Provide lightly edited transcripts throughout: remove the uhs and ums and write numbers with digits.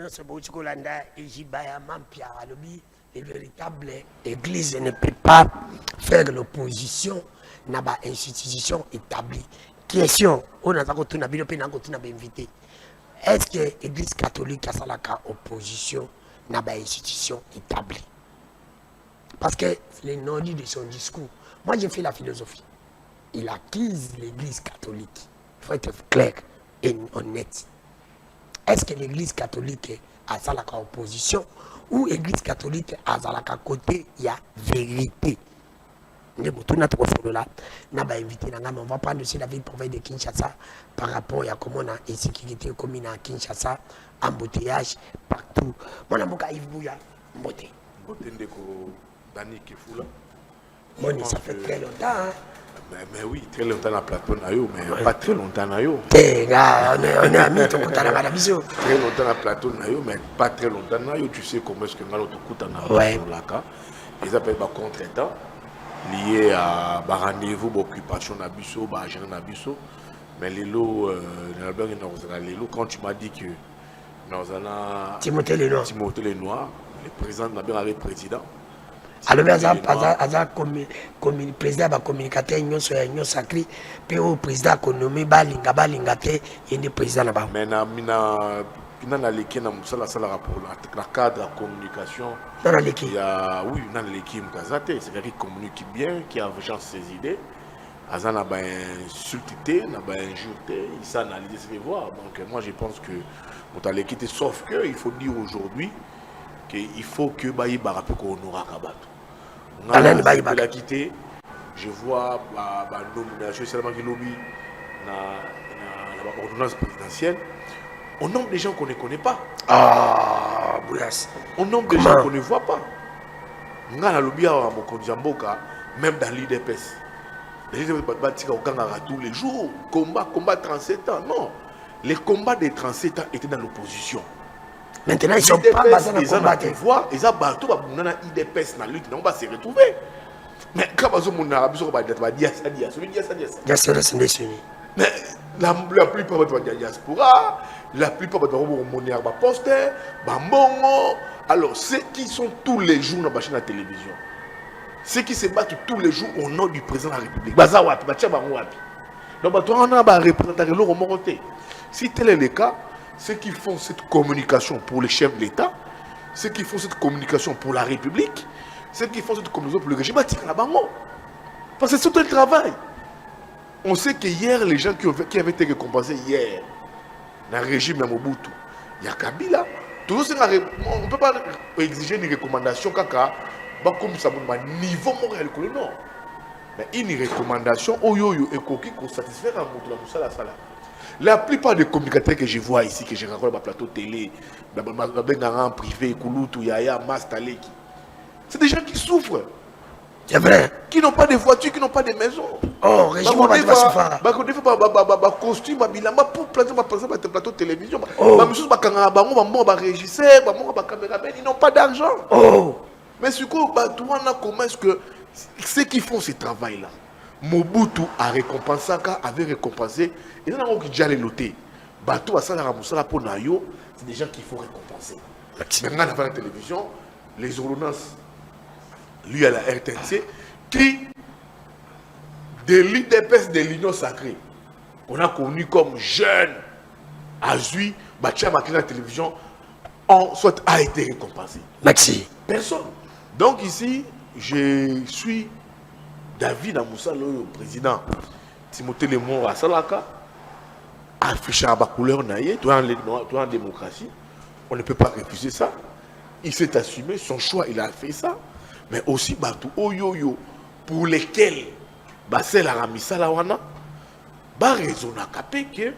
C'est beau, les véritables églises ne peuvent pas faire l'opposition à une institution établie. Question, on a invité. Est-ce que l'église catholique a opposition à une institution établie? Parce que le nom de son discours, moi j'ai fait la philosophie. Il accuse l'église catholique. Il faut être clair et honnête. Est-ce que l'église catholique a sa opposition ou l'église catholique a sa côté, il y a vérité? On va prendre aussi la ville province de Kinshasa par rapport à comment on a insécurité commune à Kinshasa, embouteillage partout. Mon amour Yves Bouya, Mbote. Ça fait très longtemps. Hein? Mais oui, très longtemps dans plateau, mais pas très longtemps. On est amis, on est à la vision. Très longtemps dans plateau, mais pas très longtemps. Tu sais comment est-ce que nous avons tout là. Ils appellent contre-temps lié à rendez-vous, occupation d'Abisso, agent d'Abisso. Mais les lots, quand tu m'as dit que nous avons Timothée Lenoir, le président n'a bien le président. Alors, le président va communiquer union sacrée, puis le président a nommé Balinga, il est président là-bas. Mais dans le cadre de la communication, il y a l'équipe, c'est-à-dire qu'il communique bien, qui a ses idées. Il a insulté, il a injuré, il s'analyse, il se voir. Donc, moi, je pense que l'équipe, sauf qu'il faut dire aujourd'hui qu'il faut que Baï Barapé qu'on aura Kabato. On a quitté. Je vois la nomination, c'est la lobby dans l'ordonnance présidentielle. On nomme des gens qu'on ne connaît pas. Ah, Boulas. On nomme des gens qu'on ne voit pas. On a lobby à Mokondjamboka, même dans l'IDPS. Les gens tous les jours. Combat 37 ans. Non. Les combats des 37 ans étaient dans l'opposition. Maintenant, ils ne sont pas basés dans le combat. Ils ont battu l'IDPS dans la lutte. On va se retrouver. Mais quand on a mais la plupart de la diaspora, la plupart de la poster, Bambongo. Alors, ceux qui sont tous les jours dans la chaîne de télévision, ceux qui se battent tous les jours au nom du président de la République, donc, on a un représentant. Si tel est le cas, ceux qui font cette communication pour les chefs de l'État, ceux qui font cette communication pour la République, ceux qui font cette communication pour le régime, parce que c'est tout le travail. On sait que hier, les gens qui avaient été récompensés hier, dans le régime de Mobutu, il y a Kabila. On ne peut pas exiger une recommandation comme ça, niveau moral. Non. Mais une recommandation, et satisfaire à la plupart des communicateurs que je vois ici, que je rencontre dans le plateau télé, dans le privé, Kouloutou, Yaya, Mastaleki, c'est des gens qui souffrent. C'est vrai. Qui n'ont pas de voitures, qui n'ont pas de maisons. Oh, régime va souffrir. Costume, pour placer plateau télévision. Ils n'ont pas d'argent. Oh. Mais ce comment est-ce que ceux qui font ce travail-là, Mobutu a récompensé, avait récompensé, et là, on a déjà les notés. C'est des gens qu'il faut récompenser. Maintenant, à la télévision, les ordonnances, lui à la RTNC, qui de l'IDPS de l'Union sacrée, qu'on a connu comme jeune, Azui, Bachia Makina à la télévision, soit a été récompensé. Merci. Personne. Donc ici, je suis David Amoussa, le président Timothée Lenoir à Salaka, affiché à la couleur naïe, toi en démocratie, on ne peut pas refuser ça. Il s'est assumé, son choix, il a fait ça. Mais aussi, pour lesquels, c'est la ramissa la wana, raison à capé que,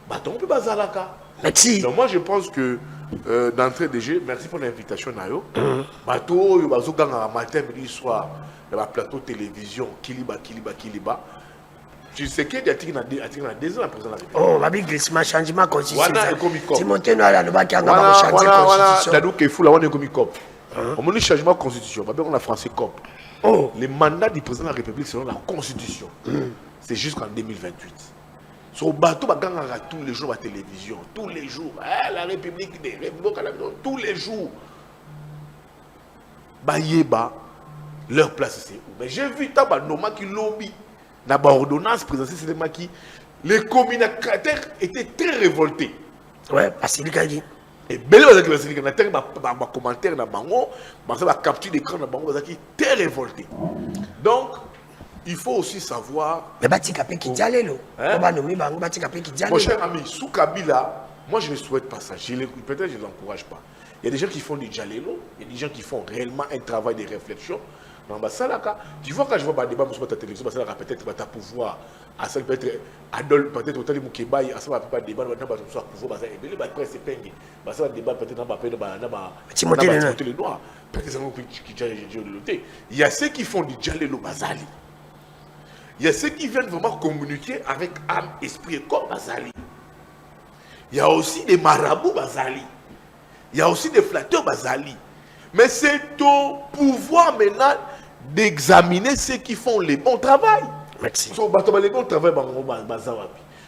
on peut pas zalaka. Merci. Donc moi, je pense que, d'entrée de jeu, merci pour l'invitation, Nayo. Bateau, yo, matin, midi, soir, dans la plateau télévision, Kiliba. Je sais qu'il y a 2 ans, la président de la République. Oh, ma big glissement, changement constitutionnel. Timothée Noir, le bac qui a changé constitution. On a changement de constitution. On a français COP. Oh. Les mandats du président de la République selon la constitution, c'est jusqu'en 2028. Sur bateau, tous les jours à la télévision, tous les jours. La République des tous les jours. Bayeba, leur place c'est où? Mais j'ai vu Tabanoma qui lobby. Dans l'ordonnance présidentielle, c'est qui les communicateurs étaient très révoltés. Ouais, parce qu'il a dit. Et belle avec les communicateurs, dans commentaire, dans bango, dans capture d'écran, dans bango, qui très révoltés. Donc, il faut aussi savoir. Mais Batikapé qui diale lo. Mon cher ami, sous Kabila, moi je ne souhaite pas ça. Peut-être je ne l'encourage pas. Il y a des gens qui font du dialélo, il y a des gens qui font réellement un travail de réflexion. Non, bah ça là, tu vois quand je vois des débats sur ta télévision, ça là peut-être ta pouvoir, à ça peut-être Adolphe, peut-être autant de Moukébaï, à ça va pas débat, maintenant bah sur pouvoir, bah ça et bah presse peigne, bah ça va débat peut-être dans Timothée le Noir, peut-être ça qui dialoguer. Il y a ceux qui font du dialélo Bazali. Il y a ceux qui viennent vraiment communiquer avec âme, esprit et corps Bazali. Il y a aussi des marabouts Bazali. Il y a aussi des flatteurs Bazali. Mais c'est au pouvoir maintenant d'examiner ceux qui font les bons travail. Merci. Les bons travail,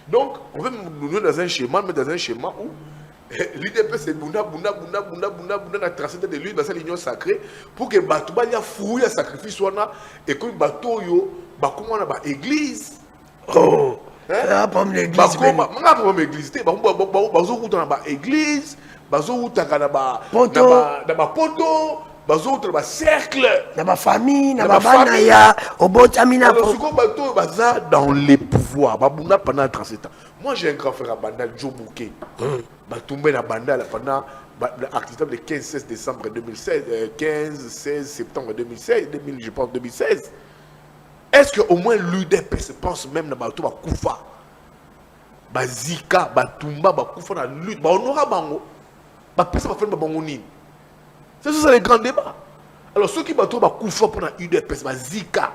donc, on veut nous donner dans un schéma, mais dans un schéma où l'IDP c'est Bouna, la tracé de lui, c'est l'union sacrée, pour que Batouba y a fouillé à sacrifice, et que Batou yo, comment on a l'église. Oh, pas l'église. Pas l'église, l'église. Bazo utaka poto bazo ba cercle na ba famille na ba bana ya obotamina dans les pouvoirs babuna pendant 37 ans. Moi j'ai un grand frère à Bandal Joe Bouquet. Ba tombé na Bandal pendant l'activité de 15-16 décembre 2016 15-16 septembre 2016 je pense 2016. Est-ce que au moins l'UDP se pense même na bato ba kufa ba zika ba tumba ba kufa na lutte ba honora bango. C'est ça le grand débat. Alors ceux qui battent ba kufa pour la UDPS ba zika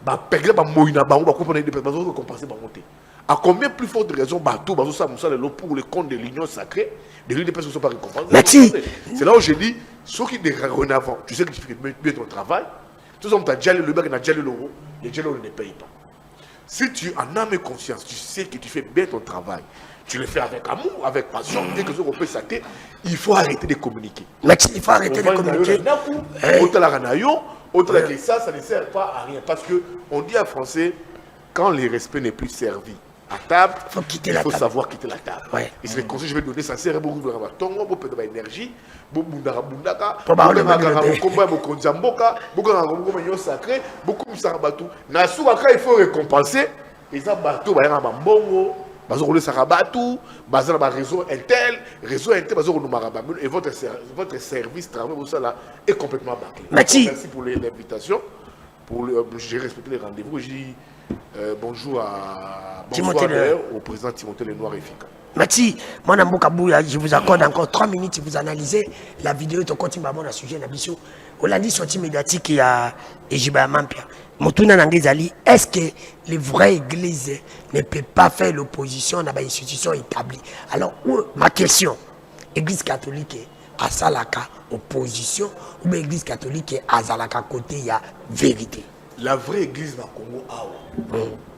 ba pegler ba moina ba ba kufa na UDPS ba zo compenser ba monter. À combien plus forte raison bateau ba zo ça pour le compte de l'union sacrée de l'UDPS ne sont pas récompensés. Merci. C'est là où j'ai dit ceux qui déraillent avant, tu sais que tu fais bien ton travail. Tout ça on t'a déjà le bac na déjà l'euro, les gens ne payent pas. Si tu en as conscience, tu sais que tu fais bien ton travail. Tu le fais avec amour, avec passion, dès que on peut s'attendre, il faut arrêter de communiquer. Merci, il faut arrêter de communiquer. Ça ne sert pas à rien. Parce qu'on dit en français, quand le respect n'est plus servi à table, il faut savoir quitter la table. Ouais. Et c'est le conseil que je vais donner, ça sert beaucoup de énergie, beaucoup de sacré, beaucoup de bateau. Il faut récompenser. Et ça, bateau, il y a un bongo. Bazorole Sarabatu, Bazar réseau Intel, et votre service travail est complètement bâclé. Merci pour l'invitation. J'ai respecté les rendez-vous. J'ai dit bonjour au président Timothée Le Noir efficace. Merci. Moi, je vous accorde encore 3 minutes. Vous analysez la vidéo. Tu continues à mon sujet. On l'a dit sortie médiatique il y a Ejiba Mampia. Est-ce que les vraies églises ne peuvent pas faire l'opposition à une institution établie? Alors, ma question, église catholique à Salaka, opposition, ou l'église catholique à Salaka côté, il y a vérité? La vraie église dans le Congo,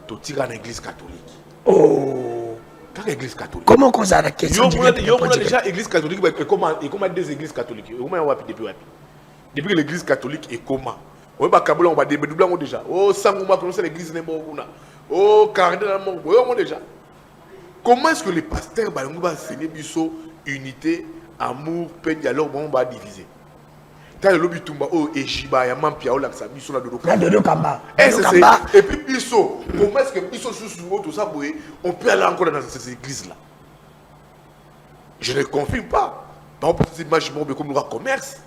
tu tires à l'église catholique. Oh! L'église catholique. Comment on a la question? Il y a déjà l'église catholique, et comment deux églises catholiques? Depuis que l'église catholique est comment? On va dédoubler déjà. Oh, Sangouma, comme ça l'église n'est pas au oh, cardinal, déjà. Comment est-ce que les pasteurs vont enseigner unité, amour, paix, dialogue, on va diviser? Quand le lobby tombe, oh, Ejiba, Yamampia, oh, là, ça, biso, là, Dodo Kamba. Et puis, biso, comment est-ce que biso, sous tout ça, on peut aller encore dans ces églises-là? Je ne confirme pas. Par exemple, c'est imaginaire comme le commerce.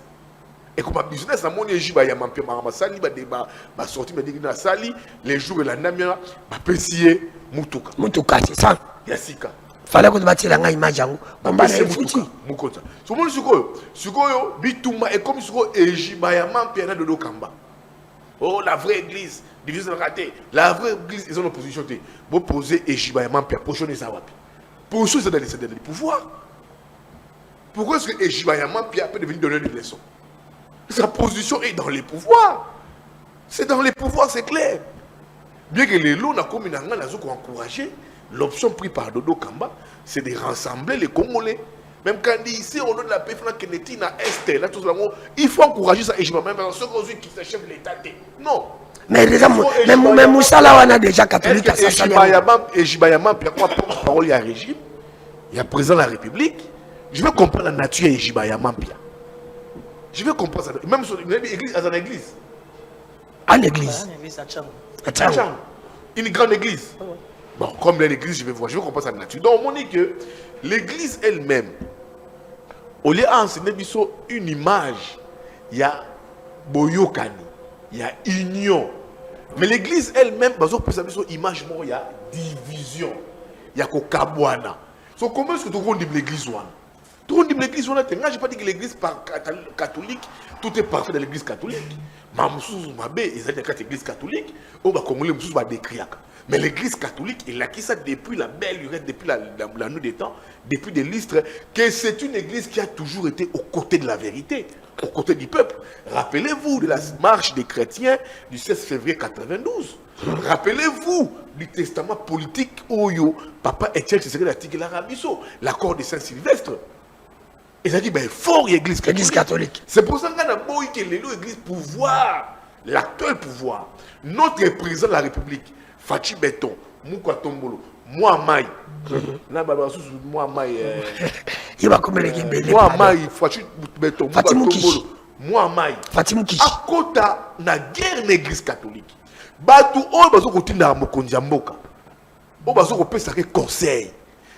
Et comme un business, mon Ejiba, Yamampia, Maramasali, ma sortie, ma sali, les jours et la namia, ma pessier, Mutuka. Mutuka, c'est ça? Yassika. Fallait que tu bâtisses la image. On va aller foutre. Mukota. Ce monde, Sukoyo, Bitouma, et comme Suko, Ejiba, Yamampia, Dodo Kamba. Oh, la vraie église, division ratée. La vraie église, ils ont l'opposition. Vous posez Ejiba, Yamampia, pochonnez ça. Pour ça, c'est dans les pouvoirs. Pourquoi est-ce que Ejiba, Yamampia peut devenir donner des leçons? Sa position est dans les pouvoirs. C'est dans les pouvoirs, c'est clair. Bien que les lots, comme une encouragé, l'option prise par Dodo Kamba, c'est de rassembler les Congolais. Même quand il dit ici, on donne la paix, il faut encourager ça. Et je même ceux qui s'achèvent l'État. Non. Mais même Moussa là, on a déjà catholique à sa et Jibayama, puis quoi parole il y a régime, il y a président de la République. Je veux comprendre la nature de Jibayama. Je veux comprendre ça. Même sur l'église, à l'église. À l'église. Une grande église. Bon, comme l'église, je vais voir, je veux comprendre sa nature. Donc, on dit que l'église elle-même, au lieu d'enseigner une image, il y a Boyokani, il y a union. Mais l'église elle-même, une image, il y a division, il y a Kokabwana. Donc, comment est-ce que tu dis l'église? Tu dis l'église, je n'ai pas dit que l'église catholique, tout est parfait dans l'église catholique. Mais l'église catholique, mais l'église catholique, il a acquis ça depuis la belle lurette, depuis la nuit des temps, depuis des lustres, que c'est une église qui a toujours été aux côtés de la vérité, aux côtés du peuple. Rappelez-vous de la marche des chrétiens du 16 février 92. Rappelez-vous du testament politique Oyo, Papa Etienne Tshisekedi l'Arabiso, l'accord de Saint-Sylvestre. Ils ont dit, ben, fort l'église catholique. C'est pour ça qu'on a beau que l'église pouvoir, l'actuel pouvoir, notre président de la République, Fachi Beton, Mouka Tombolo, Mouamaï, il va comme les Mouamaï, Fachi Beton, Mouka Tombolo, Mouamaï, Fatimouki. à côté na guerre l'église catholique. Batou, on va se continuer dans Mokondiamboka. On va se repérer ça conseil.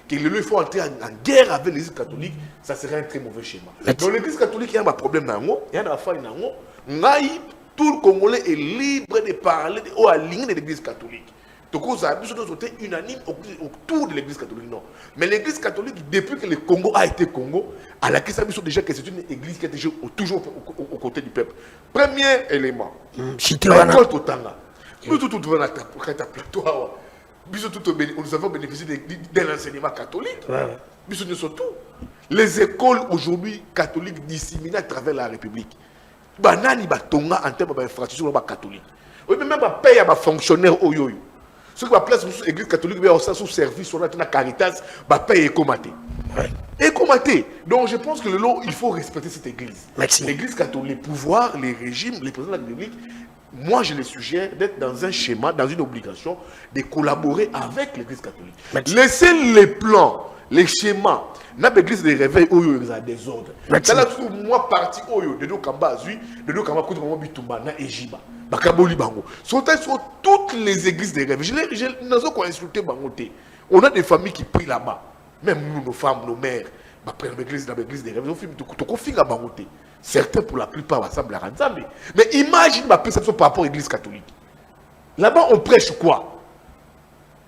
Que il faut entrer en guerre avec l'église catholique, ça serait un très mauvais schéma. Dans l'église catholique, il y a un problème, il y a un affaire, tout le Congolais est libre de parler ou aligné de l'église catholique. Donc, ça a été unanime autour de l'église catholique. Non. Mais l'église catholique, depuis que le Congo a été Congo, à la question déjà que c'est une église qui est toujours aux côtés du peuple. Premier élément. Nous avons bénéficié d'un enseignement catholique. Les écoles aujourd'hui catholiques disséminées à travers la République. Banani batonga en termes d'infrastructure catholique. Oui, mais même paye à fonctionnaire oyoyo. Ceux qui va place l'église catholique mais aussi sous service sur la Caritas, ba paye écomaté. Écomaté. Donc je pense que il faut respecter cette église. L'église catholique, les pouvoirs, les régimes, les présidents de la République. Moi, je les suggère d'être dans un schéma, dans une obligation, de collaborer avec l'église catholique. Laissez les plans, les schémas. L'église des réveils, il y a des ordres. Moi, parti, de deux Kamba, de deux Kamba, Bitumba, na Ejiba, Bakaboli Bango. Sur toutes les églises des réveils, je n'ai pas insulté Bangoté. On a des familles qui prient là-bas. Même nous, nos femmes, nos mères, l'église des réveils, on fait à Bangoté. Certains, pour la plupart, ressemblent à Ranzambe. Mais imagine ma perception par rapport à l'église catholique. Là-bas, on prêche quoi?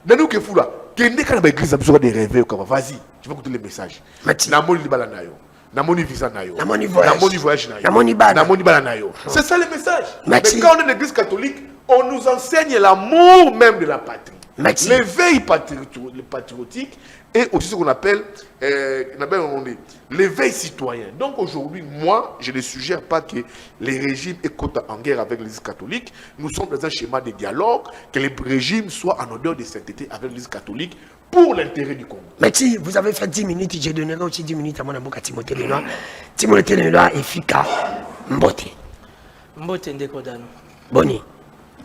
Dans nous qui est fou là. Quand on a l'église, on a des réveils. Vas-y, tu vas écouter les messages. Namoni libala nayo. Namoni visa nayo. Namoni voyage nayo. Namoni bala nayo. C'est ça le message. Mais quand on est l'église catholique, on nous enseigne l'amour même de la patrie. L'éveil patriotique et aussi ce qu'on appelle l'éveil citoyen. Donc aujourd'hui, moi, je ne suggère pas que les régimes écoutent en guerre avec l'Église catholique. Nous sommes dans un schéma de dialogue, que les régimes soient en odeur de sainteté avec l'Église catholique pour l'intérêt du Congo. Merci, vous avez fait 10 minutes, j'ai donné aussi 10 minutes à mon avocat Timothée Lenoir. Timothée Lenoir est efficace. Mbote. Mbote Ndekodano. Boni.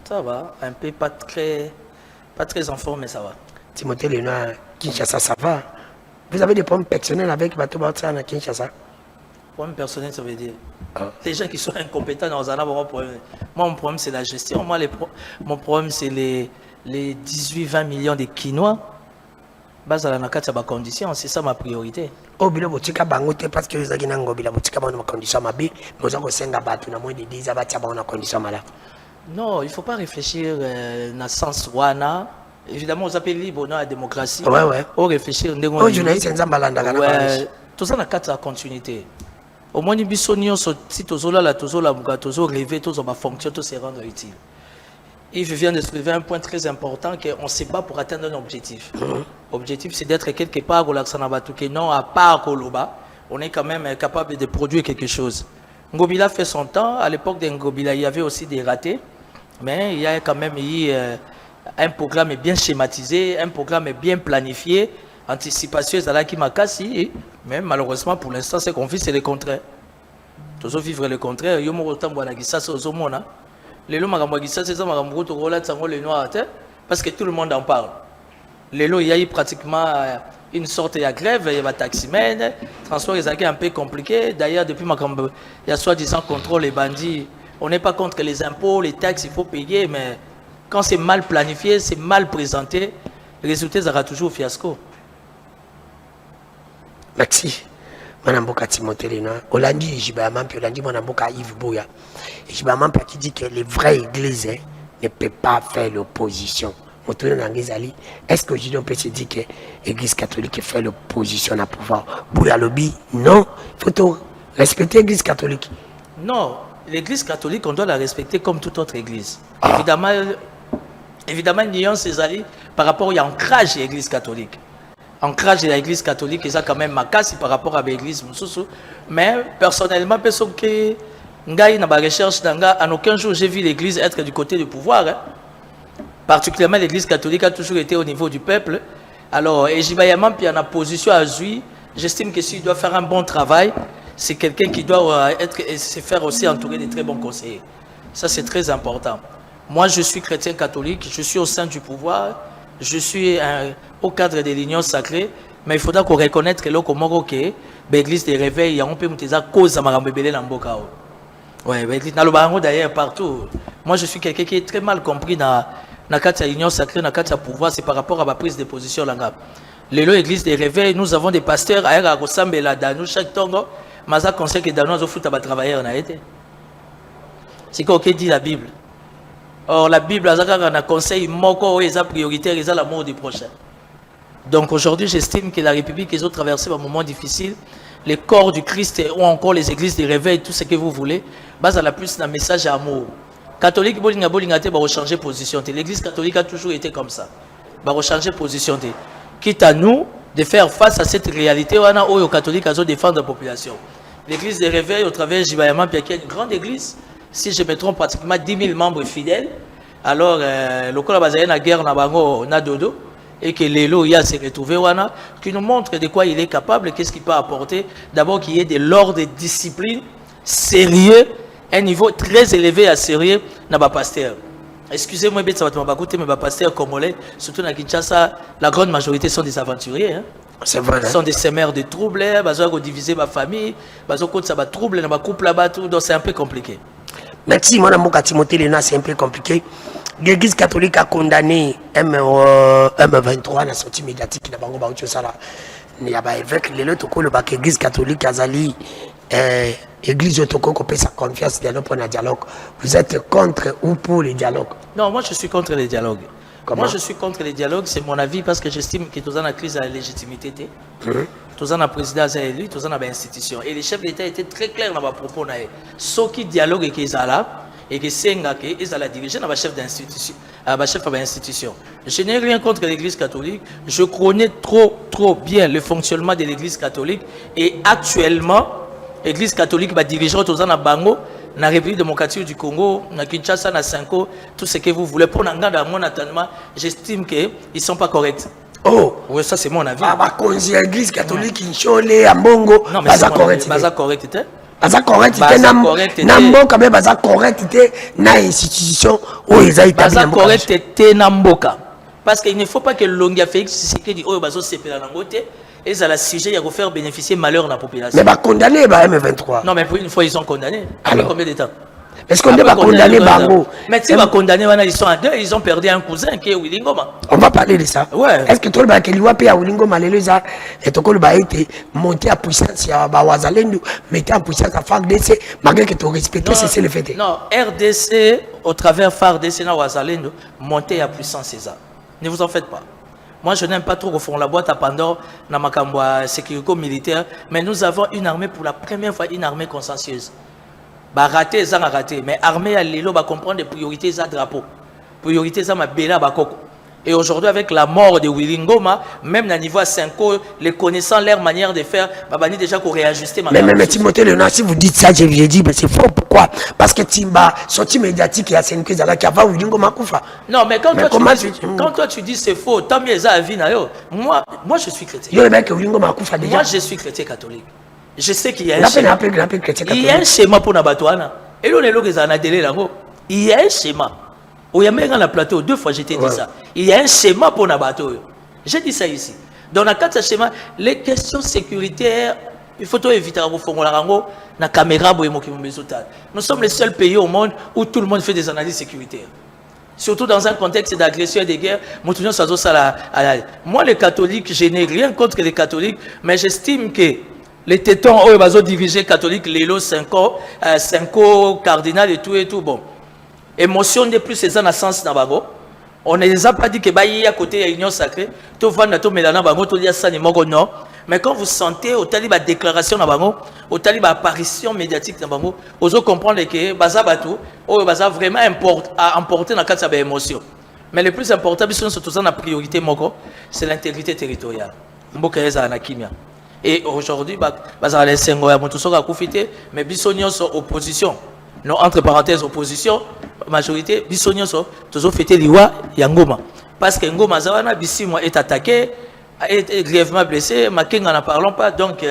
Ça va, un peu pas très en forme, mais ça va. Timothée Lenoir, Kinshasa, ça va. Vous avez des problèmes personnels avec Bateau Bautsan à Kinshasa? Problème personnel, ça veut dire les gens qui sont incompétents dans un problème. Moi, mon problème, c'est la gestion. Moi, mon problème, c'est les 18-20 millions de Quinois. Base à la nakata ba condition, c'est ça ma priorité. Obilo botika bangote parce que les agina ngobila botika ba na condition mabe, nous avons senga batu na moins de 10 abati ba na condition mala. Non, il faut pas réfléchir dans sens wana. Évidemment, on appelle libre dans la démocratie. Ouais. On réfléchir ndenge. On journaliste nzambalanda kana ba. Tout ça na kata continuité. Au moins biso nyonso si tozola la tozola buka tozo rêver tozo ba fonction to se rendre utile. Yves vient de soulever un point très important qu'on se bat pour atteindre un objectif. L'objectif, c'est d'être quelque part au Laxanabatuke, non à part Koloba. On est quand même capable de produire quelque chose. Ngobila fait son temps. À l'époque de Ngobila, il y avait aussi des ratés. Mais il y a quand même eu un programme bien schématisé, un programme bien planifié, anticipation ezalaki makasi, mais malheureusement pour l'instant c'est qu'on vit c'est le contraire. Tous vivre le contraire, yo moko tambo na kisasa ozomona. Lelo makambo kisasa c'est makambo to rola tsango le noir parce que tout le monde en parle. Lelo il y a eu pratiquement une sorte de grève, il y a taximène, transport est un peu compliqué. D'ailleurs depuis makambo il y a soi-disant contrôle les bandits. On n'est pas contre les impôts, les taxes, il faut payer, mais quand c'est mal planifié, c'est mal présenté, le résultat sera toujours fiasco. Merci. Manamboka Timothée Lena. Olandi, Jibayamampi, Olandi, Manamboka Yves Boya. Et Jibayamampi qui dit que les vraies églises ne peuvent pas faire l'opposition. Est-ce que aujourd'hui on peut se dire que l'église catholique fait l'opposition à pouvoir? Bouya Lobby, non. Il faut respecter l'église catholique. Non, l'église catholique, on doit la respecter comme toute autre église. Évidemment, nuance Césari par rapport à l'ancrage de l'église catholique. Ancrage de l'église catholique, c'est quand même ma casse par rapport à l'église. Mais personnellement, personne qui n'a pas recherche, en aucun jour j'ai vu l'église être du côté du pouvoir. Hein. Particulièrement l'église catholique a toujours été au niveau du peuple. Alors, et Jibayamam, puis en a position à Zui, j'estime que s'il doit faire un bon travail, c'est quelqu'un qui doit se faire aussi entourer de très bons conseillers. Ça, c'est très important. Moi, je suis chrétien catholique, je suis au sein du pouvoir, je suis au cadre de l'union sacrée, mais il faudra qu'on reconnaisse que l'église des réveils, on peut me cause à Marambébélé Lambokao. Oui, d'ailleurs, partout. Moi, je suis quelqu'un qui est très mal compris dans l'union sacrée, dans le pouvoir, c'est par rapport à ma prise de position là. L'église des réveils, nous avons des pasteurs à Rosambela, dans nous, chaque tongo, Maza conseille que dans nous, on va travailler en été. C'est quoi dit la Bible? Or, la Bible a conseil moko est prioritaire, c'est l'amour du prochain. Donc aujourd'hui, j'estime que la République ils ont traversé un moment difficile. Les corps du Christ ou encore les églises de réveil, tout ce que vous voulez, base à la plus d'un message d'amour. Catholique, va changer position. L'église catholique a toujours été comme ça. Va changer position. Quitte à nous de faire face à cette réalité, on a aux catholiques à défendre la population. L'église de réveil, au travers de Jibayamam, il y a une grande église. Si je me trompe, pratiquement 10 000 membres fidèles. Alors, le cas de la guerre na dodo et que l'élo il s'est retrouvé qui nous montre de quoi il est capable, qu'est-ce qu'il peut apporter. D'abord qu'il y ait de l'ordre de discipline sérieux, un niveau très élevé à sérieux dans les pasteurs. Excusez-moi, mais les pasteurs congolais, surtout dans Kinshasa, la grande majorité sont des aventuriers. Hein. C'est vrai. Ils sont des semeurs de troubles, ils ont divisé ma famille, ils ont des troubles dans ma couple là-bas, donc c'est un peu compliqué. Merci, mon amour, Timothée Lena, c'est un peu compliqué. L'église catholique a condamné M23 la sortie médiatique qui n'a pas eu ça. Il y a avec l'église catholique Azali, l'église Otoko qui peut sa confiance pour le dialogue. Vous êtes contre ou pour le dialogue? Non, moi je suis contre le dialogue. Comment? Moi je suis contre le dialogue, c'est mon avis parce que j'estime que tous en a crise de la légitimité. Tous en a président élu, tous en a institution. Et les chefs d'État étaient très clairs dans leurs propos. Ceux qui dialoguent et qui sont là, et que c'est la diriger dans le chef d'institution, chef d'institution. Je n'ai rien contre l'église catholique. Je connais trop bien le fonctionnement de l'église catholique. Et actuellement, l'église catholique va diriger tous en Bango, dans la République démocratique du Congo, dans Kinshasa, dans Sanko, tout ce que vous voulez. Pour mon attendement, j'estime qu'ils ne sont pas corrects. Oh, oui, ça c'est mon avis. L'église catholique, Kinshole, Ambongo, non, mais c'est correct. Baza correct, Namboka, mais baza correct, na institution où ils ont été. Baza correct, Namboka. Parce qu'il ne faut pas que Longia Félix Tshisekedi oyo bazo sepela nangote et ça la sujet à faire bénéficier malheur dans la population. Mais bah condamné bah M23. Non mais pour une fois ils sont condamnés. Alors combien de temps? Est-ce qu'on va condamner Bango? Mais tu vas condamner, ils sont à deux, ils ont perdu un cousin qui est Willingoma. On va parler de ça. Ouais. Est-ce que tout le monde qui lui a Willingoma, et tout le monde a été monté à puissance à Wazalendo, mettez en puissance à FARDC, malgré que tu respectes, c'est le fait. Non, RDC, au travers FARDC, na Wazalendo, monté à puissance, c'est ça. Ne vous en faites pas. Moi, je n'aime pas trop au fond la boîte à Pandore, dans ma sécurité militaire, mais nous avons une armée pour la première fois, une armée consciencieuse. Bah raté, ça a raté. Mais armée à l'élo, bah comprendre des priorités à drapeau. Priorités à ma béla, bah coco. Et aujourd'hui, avec la mort de Willy Ngoma, même à niveau à 5 ans, les connaissant leur manière de faire, Babani déjà qu'on réajuster. Mais Timothée Léonard, si vous dites ça, j'ai dit, mais c'est faux. Pourquoi? Parce que Timba, sorti médiatique, il y a 5 ans qui avant Willy Ngoma Koufa. Non, mais quand toi tu dis c'est faux, tant mieux ça a vie. Moi je suis chrétien. Moi je suis chrétien catholique. Je sais qu'il y a un schéma. Il y a un schéma pour Nabatouana. Et là, il y a un schéma. Il y a même dans le plateau, 2 fois j'ai dit ça. Il y a un schéma pour Nabato. J'ai dit ça ici. Dans le cadre de ce schéma, les questions sécuritaires, il faut éviter de faire la caméra. Nous sommes les seuls pays au monde où tout le monde fait des analyses sécuritaires. Surtout dans un contexte d'agression et de guerre. Moi, les catholiques, je n'ai rien contre les catholiques, mais j'estime que les tétons, ils ont dirigé les catholiques, les 5 ans, cardinal et tout, bon. Émotion de plus, c'est ça, dans sens nabago. On ne les a pas dit que y a côté de l'union sacrée. Tout va dans Mélana Bango, tout ça, non. Mais quand vous sentez au taliba déclaration nabango, au taliba apparition médiatique nabango, vous allez comprendre que Bazabatou, Baza vraiment emporté dans le cadre de l'émotion. Mais le plus important, c'est tout ça, la priorité, c'est l'intégrité territoriale. Et aujourd'hui, Baza les Sengoya, tout ça, mais Bissonion sont opposition. Non, entre parenthèses, opposition, majorité, Bissonion sont toujours fêté l'Iwa Yangoma. Parce que Ngoma Zawana, Bissimo est attaqué, est grièvement blessé, Makenga n'en parlons pas. Donc,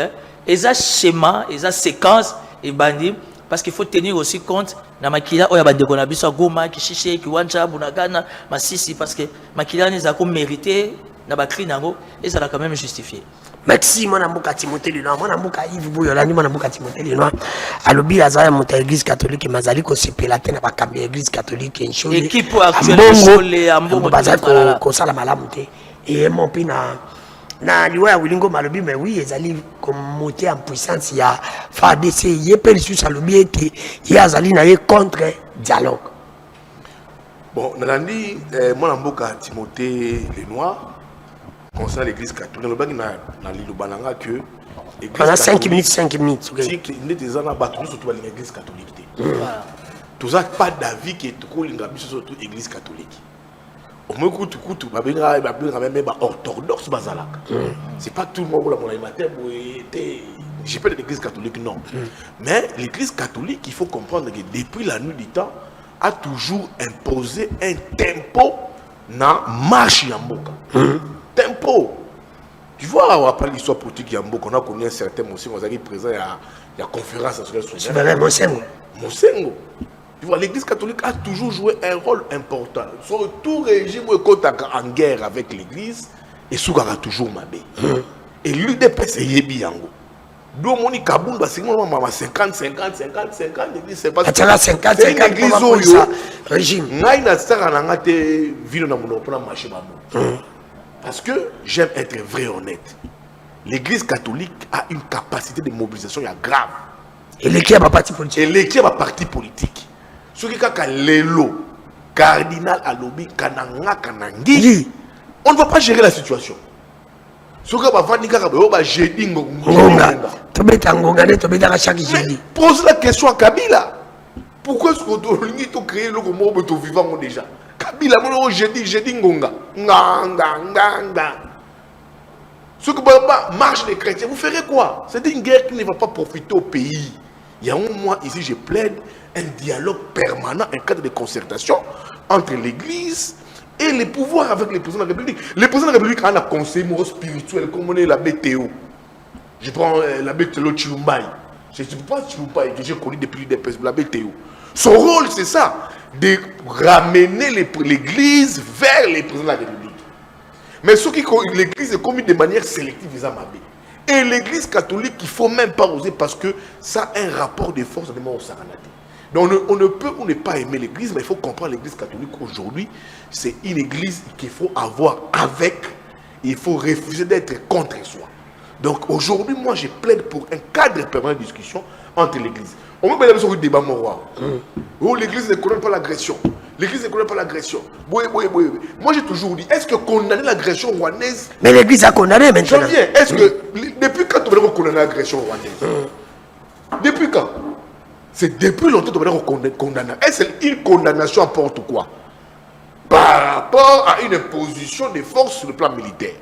ils ont schéma, ils ont séquence, et bandit, parce qu'il faut tenir aussi compte de Makila, il y a des gens Goma, Kishiche, Kiwanja, Bunagana, Massisi, parce que Makila les a mérité, et ça l'a quand même justifié. Merci, mon amour Timothée Léonard, mon amour Yves Bouyolani, mon amour Timothée Léonard. Alobi Azaya monte l'église catholique, Mazali ko sepelate na bakambi l'église catholique en show. Équipe actuelle Ambo bazali ko sala malamu te. Et mon pina na liwa Willy Ngoma alobi mais oui, ezali comme monter en puissance ya FARDC, yepel sous alobi ete ya azali na ye contre dialogue. Bon, nalandi mon amour Timothée Léonard. Concernant l'église catholique, que pendant 5 minutes. Si l'église catholique, tu n'as pas d'avis que tu l'église catholique. Au moins, tu orthodoxe. C'est pas tout le monde qui j'ai pas de l'église catholique, non. Mais l'église catholique, il faut comprendre que depuis la nuit du temps, a toujours imposé un tempo dans marche Yamboka. Tempo. Tu vois, on rappelle l'histoire politique Yamboka, on a connu un certain monsieur, on a présent à la conférence nationale souveraine. Monsengo. Tu vois, l'église catholique a toujours joué un rôle important. Sur tout régime est en guerre avec l'église, et Sougara toujours mabé. Et l'UDP c'est Yebi Yango. Do moni Kabunda c'est 50 c'est pas 50 régime. Naina sera na ngate ville na monopona marché bamou. Parce que j'aime être vrai honnête. L'église catholique a une capacité de mobilisation grave. Et l'équipe a parti politique. Et l'équipe a parti politique. Ce qui est l'élo cardinal alobi kananga kanangi. On ne va pas gérer la situation. Ce qui va jeudi ngonga. Pose la question à Kabila. Pourquoi est-ce que tu as créé le mot vivant déjà? Kabila, jeudi ngonga. Ce que marche les chrétiens, vous ferez quoi? C'est une guerre qui ne va pas profiter au pays. Il y a un mois ici, je plaide un dialogue permanent, un cadre de concertation entre l'église et les pouvoirs avec les présidents de la République. Les présidents de la République ont un conseil spirituel comme on est l'abbé Théo. Je prends l'abbé Théo Chilumbaï. Je ne sais pas Chilumbaï que j'ai connu depuis l'abbé Théo. Son rôle, c'est ça, de ramener l'église vers les présidents de la République. Mais ce qui l'église est commis de manière sélective, ils ont mabé. Et l'église catholique, il ne faut même pas oser parce que ça a un rapport de force au Saranate. Donc on ne peut ou ne pas aimer l'église, mais il faut comprendre l'église catholique aujourd'hui, c'est une église qu'il faut avoir avec, il faut refuser d'être contre soi. Donc aujourd'hui, moi je plaide pour un cadre permanent de discussion entre l'église. On peut pas sur le débat moral. Oh, l'église ne connaît pas l'agression. L'église ne connaît pas l'agression. Moi j'ai toujours dit, est-ce que condamner l'agression rwandaise? Mais l'église a condamné maintenant. Je viens, est-ce que depuis quand on va condamner l'agression rwandaise? Depuis quand? C'est depuis longtemps qu'on va condamner. Est-ce qu'une condamnation apporte quoi? Bah, par rapport à une imposition des forces sur le plan militaire.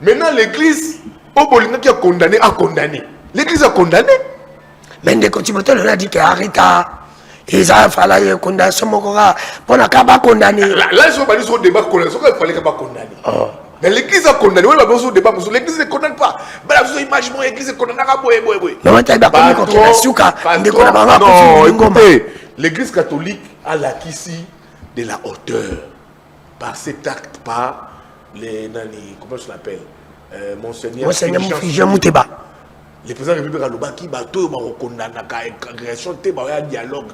Maintenant, l'Église, au Bolinga qui a condamné, a condamné. L'Église a condamné. Mais de Kotimoto, on a dit que Arita, ils ont fallu une condamnation, pour la condamner. Là, ils sont pas sur le débat condamnation, il fallait pas condamner. Mais l'Église a condamné. Oui, il débat. L'Église ne condamne pas. L'Église ne condamne pas. Non, écoutez, l'Église catholique a l'acquis de la hauteur par cet acte, par les nani, comment je l'appelle, Monseigneur Figé Mouteba. Le président de la République a dit bateau condamné à agression, dialogue.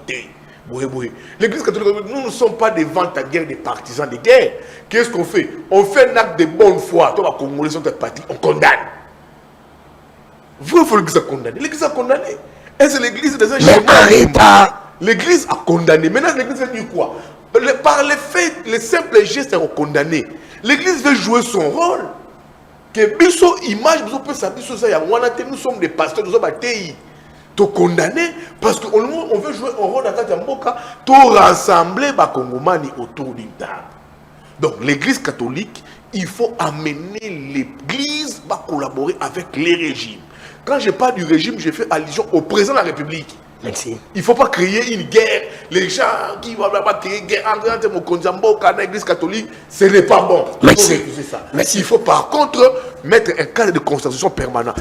L'Église catholique, nous ne sommes pas des ventes à guerre, des partisans de guerre. Qu'est-ce qu'on fait? On fait un acte de bonne foi. Toi, les Congolais sont partis, on condamne. Vous, il faut l'Église a condamné. L'Église a condamné. Et c'est l'Église des gens. L'Église a condamné. Maintenant, l'Église a dit quoi? Par les faits, les simples gestes sont condamnés. L'Église veut jouer son rôle. Que biso image, nous sommes des pasteurs, nous sommes des pays. To condamner parce qu'on veut jouer un rôle dans la Mboka, to rassembler les Congomani autour d'une table. Donc l'Église catholique, il faut amener l'Église à collaborer avec les régimes. Quand je parle du régime, je fais allusion au président de la République. Merci. Il ne faut pas créer une guerre. Les gens qui vont pas créer une guerre entre l'Église catholique, ce n'est pas bon. Il faut refuser ça. Merci. Il faut par contre mettre un cadre de constitution permanent.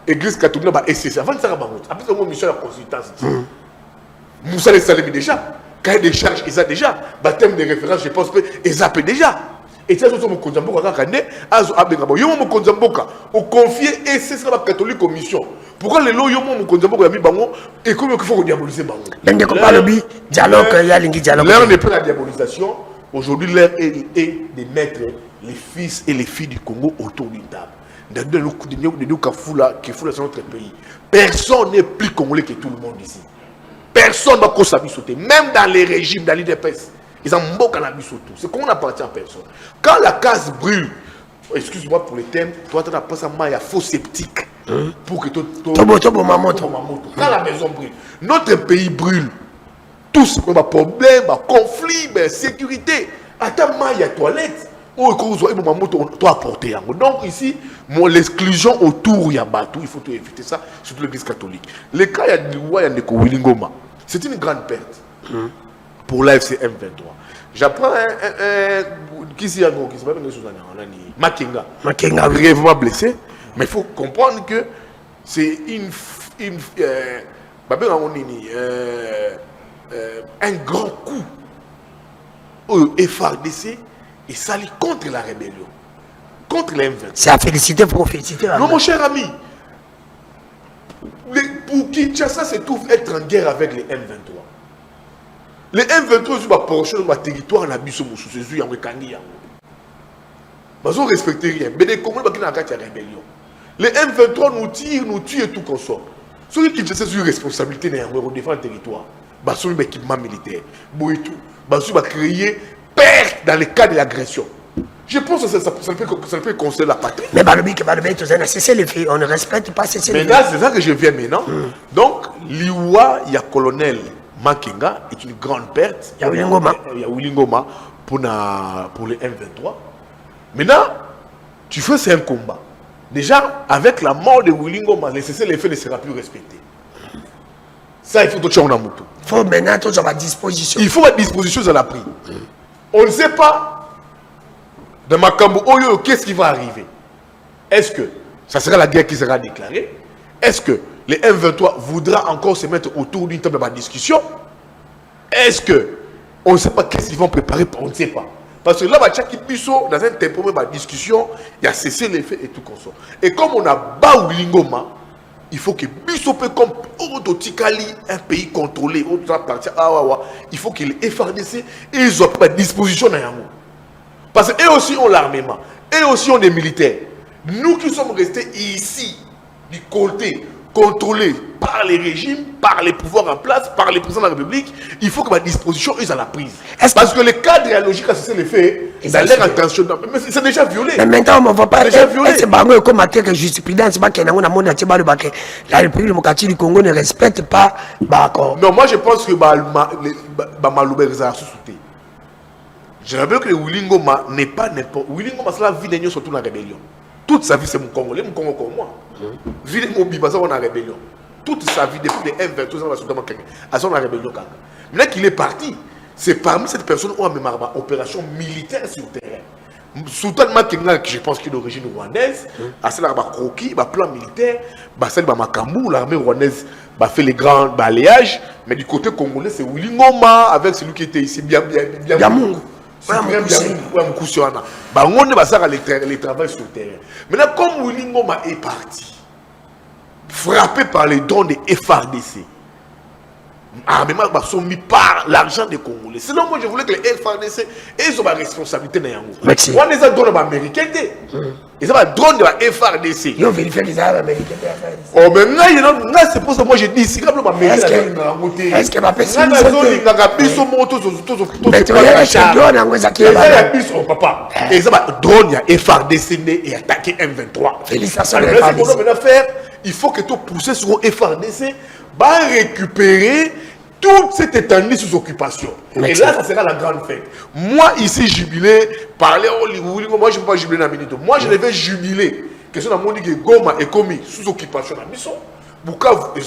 Église catholique, avant de faire après une mission de la consultance. Moussa les salés déjà. Cahier des charges, ils ont déjà. Baptême de référence, je pense que ils ont déjà. Et ça, c'est mon Konzamboka. Mon Konzamboka. On confie et c'est la catholique aux missions. Pourquoi les lois mon Konzamboka mis bango et comment il faut diaboliser bango? L'heure n'est pas la diabolisation. Aujourd'hui, l'heure est de mettre les fils et les filles du Congo autour d'une table. Dans notre pays, personne n'est plus congolais que tout le monde ici. Personne ne va sauter. Même dans les régimes, dans l'IDPS, ils ont beaucoup de tout. C'est qu'on appartient à personne. Quand la case brûle, excuse-moi pour le thème, toi tu as pas ça, il y a faux sceptique pour que quand la maison brûle, notre pays brûle. Tout ce qu'on a problème, conflit, sécurité. Attends, il y a toilette. Donc ici, l'exclusion autour, il y a Batou, il faut éviter ça, surtout l'Église catholique. Le cas, il y a Wilingoma. C'est une grande perte pour l'AFC M23. J'apprends qui s'y a Makenga. Makenga, grièvement blessé, mais il faut comprendre que c'est un grand coup au FARDC. Et ça lit contre la rébellion, contre les M23. C'est à féliciter, pour féliciter. Non, mon cher ami, pour Kinshasa se trouve être en guerre avec les M23. Les M23 sont portion de territoire, na biso musu sezu ya wekangi ya. Bazo respecter rien. Mais les Congolais qui na kati rébellion. Les M23 nous tirent, nous tuent et tout qu'on sort. Ceux qui Kinshasa sur responsabilité na yango défendre le territoire. Bazo équipement militaire. Boitou, bazo va créer perte dans le cas de l'agression. Je pense que ça peut concerner la patrie. Mais c'est les faits, on ne respecte pas ces faits. Maintenant, c'est ça que je viens maintenant. Donc, l'Iwa, il y a colonel Makenga, est une grande perte. Il y a Wilingoma pour les M23. Maintenant, tu fais c'est un combat. Déjà, avec la mort de Wilingoma, les cessez-le-feu ne sera plus respecté. Ça, il faut tout changer en moto. Il faut maintenant tout à disposition. Il faut à disposition de la prise. On ne sait pas de Makambo Oyo qu'est-ce qui va arriver. Est-ce que ça sera la guerre qui sera déclarée? Est-ce que les M23 voudra encore se mettre autour d'une table de discussion? Est-ce que on ne sait pas qu'est-ce qu'ils vont préparer? On ne sait pas. Parce que là, dans un tempo de discussion, il y a cessé les faits et tout comme ça. Et comme on a bas Lingoma, il faut que Bissopé comme Ototikali, un pays contrôlé, il faut que les FARDC ils ont pris disposition dans Yango. Parce qu'eux aussi ont l'armement, eux aussi ont des militaires. Nous qui sommes restés ici, du côté contrôlé par les régimes, par les pouvoirs en place, par les présidents de la République, il faut que ma disposition ils ont la prise. Parce que le cadre et la logique à cesser les faits, dans leur intention, mais c'est déjà violé. Mais maintenant, on ne va pas déjà violé. C'est pas comme la jurisprudence, la République démocratique du Congo ne respecte pas. Non, moi je pense que Bamaloube Rezar sous-souté. Je rappelle que Willy Ngoma n'est pas n'importe. Willy Ngoma, c'est la vie de nous surtout dans la rébellion. Toute sa vie, c'est mon Congolais, mon Congo comme moi. Ville Mobi, c'est la rébellion. Toute sa vie, depuis les M23 ans, à son rébellion. Maintenant qu'il est parti, c'est parmi cette personne où on a même une opération militaire sur le terrain. Sultan Makenga, je pense qu'il est d'origine rwandaise, à celle là, croquis, plan militaire, celle de Makambu, l'armée rwandaise fait les grands balayages, mais du côté congolais, c'est Willy Ngoma avec celui qui était ici, bien les travail sur le terrain. Maintenant, comme Willy Ngoma est parti, frappé par les dons de FRDC, sont mis par l'argent des Congolais. Sinon, moi, je voulais que les FRDC ils ont la responsabilité dans Yango. On les a donné aux Américains. Ils ont donné à la FRDC. Ils ont vérifié qu'ils ont Américains. Oh, mais là, c'est pour ça que moi, je dis ici, quand même, Américain. Est-ce que ma personne est papa. Ils ont drone à FRDC et attaqué M23. Félicitations. Il faut que tu pousses sur FRDC. Va récupérer toute cette étendue sous occupation. Et là, ça sera la grande fête. Moi, ici, jubilé, parler au Ligouli, moi, je ne peux pas jubiler dans la minute. Moi, je devais jubiler. Question de mon dit que Goma est commis sous occupation à Bisson. Bukavu,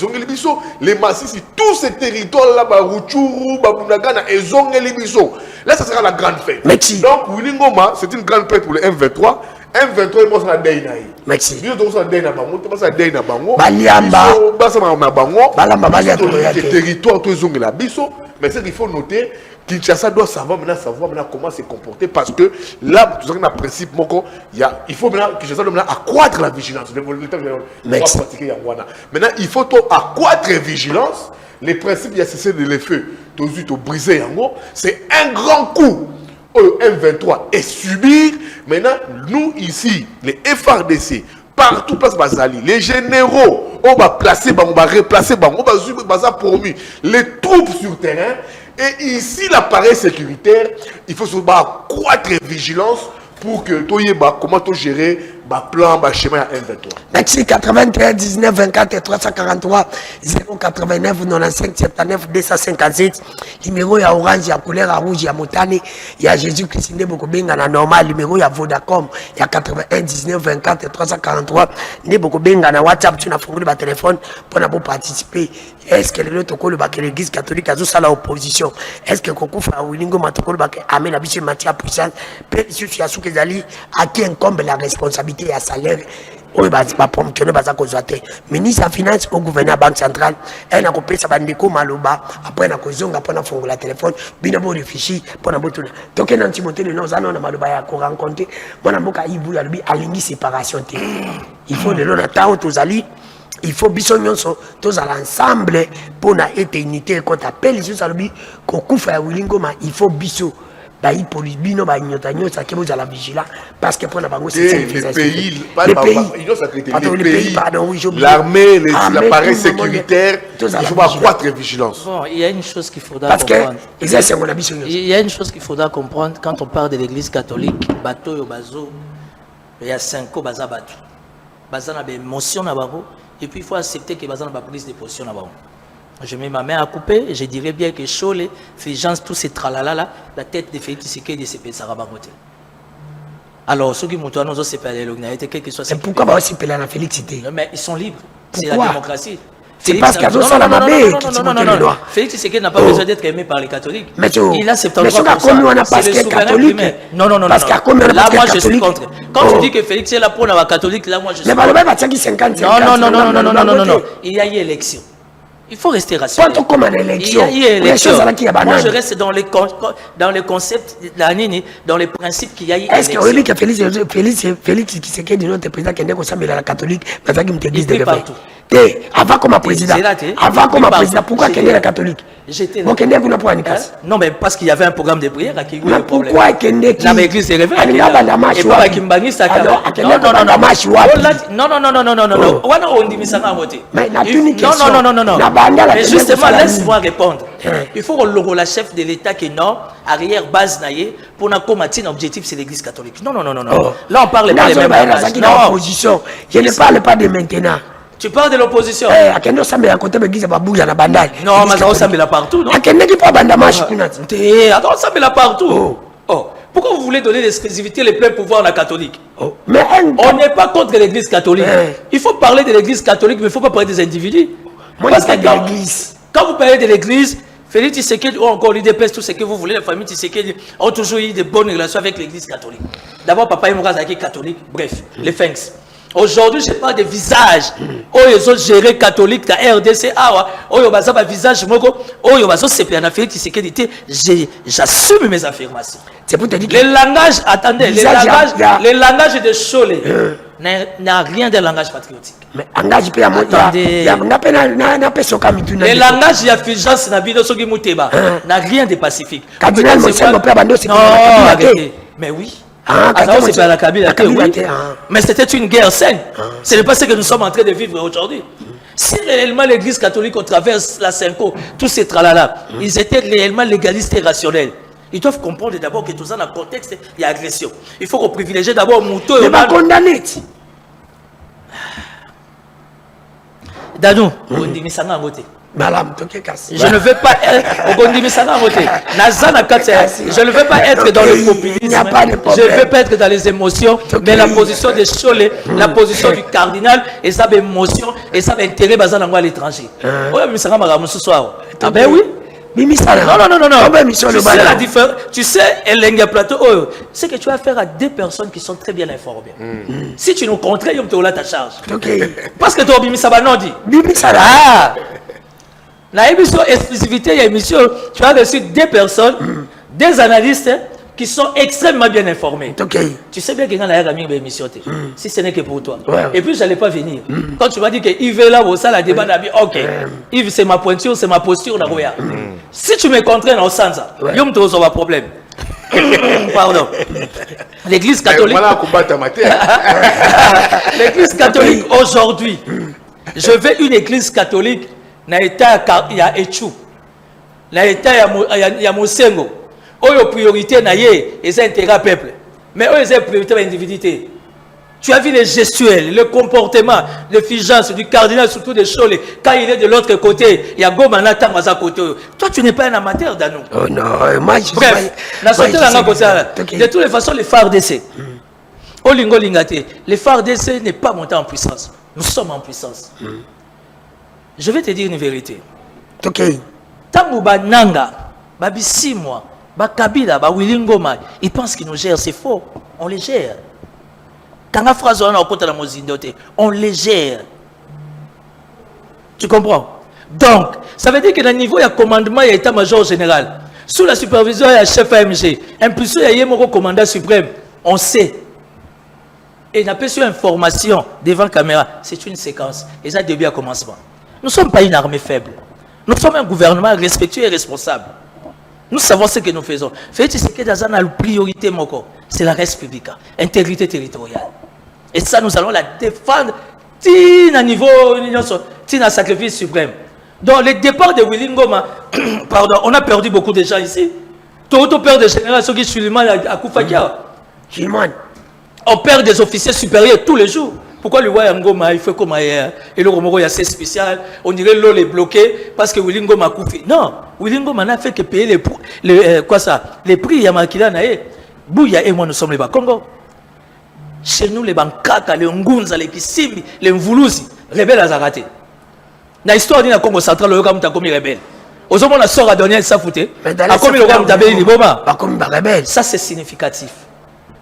les Massissi, tous ces territoires-là, Ruchuru, Babunagana, et Zongelibisson. Là, ça sera la grande fête. Merci. Donc, Willy Ngoma, c'est une grande fête pour le M23. M23 est mort à Deinaï. Merci. Bien donc ça Deina Bango, tu vas Deina Bango. Baliamba. Basa ma Bango. Balamba Baliamba. Les territoires tous ont la biso, mais c'est qu'il faut noter Kinshasa doit savoir maintenant comment se comporter parce que là tout ça un principe moko il faut maintenant Kinshasa doit maintenant accroître la vigilance. Maintenant il faut accroître la vigilance. Les principes il y a cessé de les feux. Tous to briser yango, c'est un grand coup. M23 et subir. Maintenant, nous ici, les FRDC, partout place Bazali, les généraux, on va placer, on va replacer, on va promu les troupes sur terrain. Et ici, l'appareil sécuritaire, il faut se accroître vigilance pour que tu aies comment gérer plan, schéma à M23. Merci 93 19 24 343 089 95 79 257. Numéro ya orange, ya couleur à rouge, ya motane, ya Jésus-Christ ne beaucoup benga na normal. Numéro ya Vodacom, ya 81 19 24 343. Ne beaucoup benga na WhatsApp, tu n'as fongoli ba téléphone pour na participer. Est-ce que le tokolo ba que l'église catholique a ça la opposition? Est-ce que Kokufa Wilingo matokolo ba que amène la biche matière puissance? Peut sur Yasu Kezali à qui incombe la responsabilité à salaire. Oui, bah promotionner baza kozate. Ministre des Finances au gouverneur Banque centrale, elle a coupé sa bandeko maloba après na kozonga pour na fongola téléphone, bina bo réfléchir pour na botuna. Donc un antimoté le non zana na maloba ya ko rencontrer. Mona moka ibu ya lubi alingi séparation té. Il faut de l'on temps tozali. Il faut bisogno tous à l'ensemble pour na éternité quand appelle les salobi kokufa ya Wilingoma il faut biso ba police bino ba nyota nyota ke boza la vigila parce que pour na bango c'est les pays l'armée l'appareil sécuritaire il faut accroître la vigilance. Bon, il y a une chose qu'il faudra comprendre. Il y a une chose qu'il faudra comprendre quand on parle de l'église catholique bateau yo bazo il y a 5 ans baza bateau baza na émotion na bango. Et puis il faut accepter que bazan ba prise de position là-bas. Je mets ma main à couper, je dirais bien que Cholet, Fégence, tous ces tralala là, la tête de Félix Tshisekedi de CP Sarabagote. Alors ceux qui montent à nous c'est pas les lognalité quel que soit. C'est pourquoi va aussi peler à Félix Tshisekedi? Mais ils sont libres. C'est la démocratie. C'est parce qu'à ça la mabé qui tient le droit. Félix Tshisekedi n'a pas besoin d'être aimé par les catholiques. Mais il a 73%. C'est le souverain primaire. Non. Là moi je suis contre. Quand tu dis que Félix est là pour la catholique, là moi je suis contre. Mais va 50. Non. Il y a eu élection. Il faut rester rationnel. Quand on commence l'élection, il y a eu élection. Moi je reste dans les concepts, dans les principes qu'il y a eu. Est-ce que oui que Félix Tshisekedi notre président qui est comme ça mais la catholique, mais ça qui me dit de partout. Avant comme président. Pourquoi qu'il est la catholique? J'étais là. Non, mais parce qu'il y avait un programme de prière qui mais pourquoi Kende qui la église est réveillée et pas qui Mbani Saka. Non. Mais justement, laisse-moi répondre. Il faut que la chef de l'État qui est non, arrière base naïe, pour nous combattre un objectif, c'est l'église catholique. Non. Là, on parle pas des mêmes bagages. Je ne parle pas de maintenant. Tu parles de l'opposition. Akendo Sambe à côté de l'église Babouya na bandai. Non, Mazao Sambe là partout, non? Akendo qui pas bandamash. Attends, Sambe là partout. Oh. Pourquoi vous voulez donner l'exclusivité, les pleins pouvoirs à la catholique? Mais on n'est pas contre l'église catholique. Il faut parler de l'église catholique, mais il ne faut pas parler des individus. Parce que quand vous parlez de l'église, Félix Tshisekedi ou encore l'UDPS, tout ce que vous voulez, la famille Tshisekedi ont toujours eu de bonnes relations avec l'église catholique. D'abord, papa Imouraz est catholique, bref, les Fangs. Aujourd'hui, je parle des visages. Oh, ils ont géré catholique, la RDC, oh, ils ont un visage, oh, ils ont CPN, Félix Tshisekedi, j'assume mes affirmations. C'est pour te dire que les langages, attendez, les langages de Cholé n'a rien de langage patriotique. Mais langage peut les langages de Fulgence n'a rien de pacifique. Cardinal non, mais oui. Mais c'était une guerre saine. Ce n'est pas ce que nous sommes en train de vivre aujourd'hui. Si réellement l'église catholique, au travers la Cinco, tous ces tralala, ils étaient réellement légalistes et rationnels. Ils doivent comprendre d'abord que tout ça, dans le contexte, il y a agression. Il faut qu'on privilégie d'abord Mouto et mais pas condamné. Danou, on dit mais ça n'a pas je ne veux pas je ne veux pas être dans le populisme, je ne veux pas être dans les émotions, mais la position de Cholé, la position du cardinal, et ça émotion, et ça intérêt basé à l'étranger. Ah ben oui. Non. Tu sais la différence. Tu sais, c'est que tu vas faire à des personnes qui sont très bien informées. Si tu nous contrées, tu as ta charge. Parce que tu as Bimi Sabano dit. La émission exclusivité, il y a émission, tu as reçu des personnes, des analystes qui sont extrêmement bien informés. Tu sais bien que quand la émission, si ce n'est que pour toi. Et puis, je n'allais pas venir. Quand tu m'as dit que Yves est là, ça, la débat, ok. Yves, c'est ma pointure, c'est ma posture. Si tu me contrains au sens, il y a un problème. Pardon. L'église catholique. L'église catholique aujourd'hui. Je veux une église catholique. Na état il y a Etchou. Na état il y a Mosengo. Oyo priorité na yé et c'est intérêt peuple. Mais oyo c'est priorité de l'individualité. Tu as vu les gestuels, le comportement, le Fulgence du cardinal surtout de Cholé. Quand il est de l'autre côté, il y a Gomana Tamaza côté. Toi tu n'es pas un amateur d'Anou. Oh non, moi je bref, de toutes les façons les FARDC. Olingo Lingate, les FARDC n'est pas monté en puissance. Nous sommes en puissance. Je vais te dire une vérité. Tango Nanga, Babi 6 mois, Kabila, Willingoma, ils pensent qu'ils nous gèrent, c'est faux. On les gère. Quand la phrase on les gère. Tu comprends? Donc, ça veut dire que dans le niveau, il y a commandement, il y a état-major général. Sous la supervision, il y a chef AMG. Impulsion, il y a un commandant suprême. On sait. Et n'a pas su information devant la caméra. C'est une séquence. Et ça, début à commencement. Nous ne sommes pas une armée faible. Nous sommes un gouvernement respectueux et responsable. Nous savons ce que nous faisons. C'est que dans la priorité, c'est la res publica, intégrité territoriale. Et ça, nous allons la défendre à niveau, à sacrifice suprême. Donc, le départ de Willingoma, pardon, on a perdu beaucoup de gens ici. Tout perd des généraux qui sont à Koufakia. On perd des officiers supérieurs tous les jours. Pourquoi le Wayangoma, il fait comme ailleurs? Et le Romoro, il y a assez spécial. On dirait l'eau est bloquée parce que Willingoma a coupé. Non, Willingoma n'a fait que payer les prix. Il y a Makila Nae. Bouya et moi, nous sommes les Bakongo. Chez nous, les Bankaka, les Ngunza, les Kisimbi, les Mvuluzi, rebelles à Zarate. Dans l'histoire du Congo central, le Kamta comme rebelle. Aux hommes, on a sort à donner ça fouté. A comme le Kamta Liboma. Ça, c'est significatif.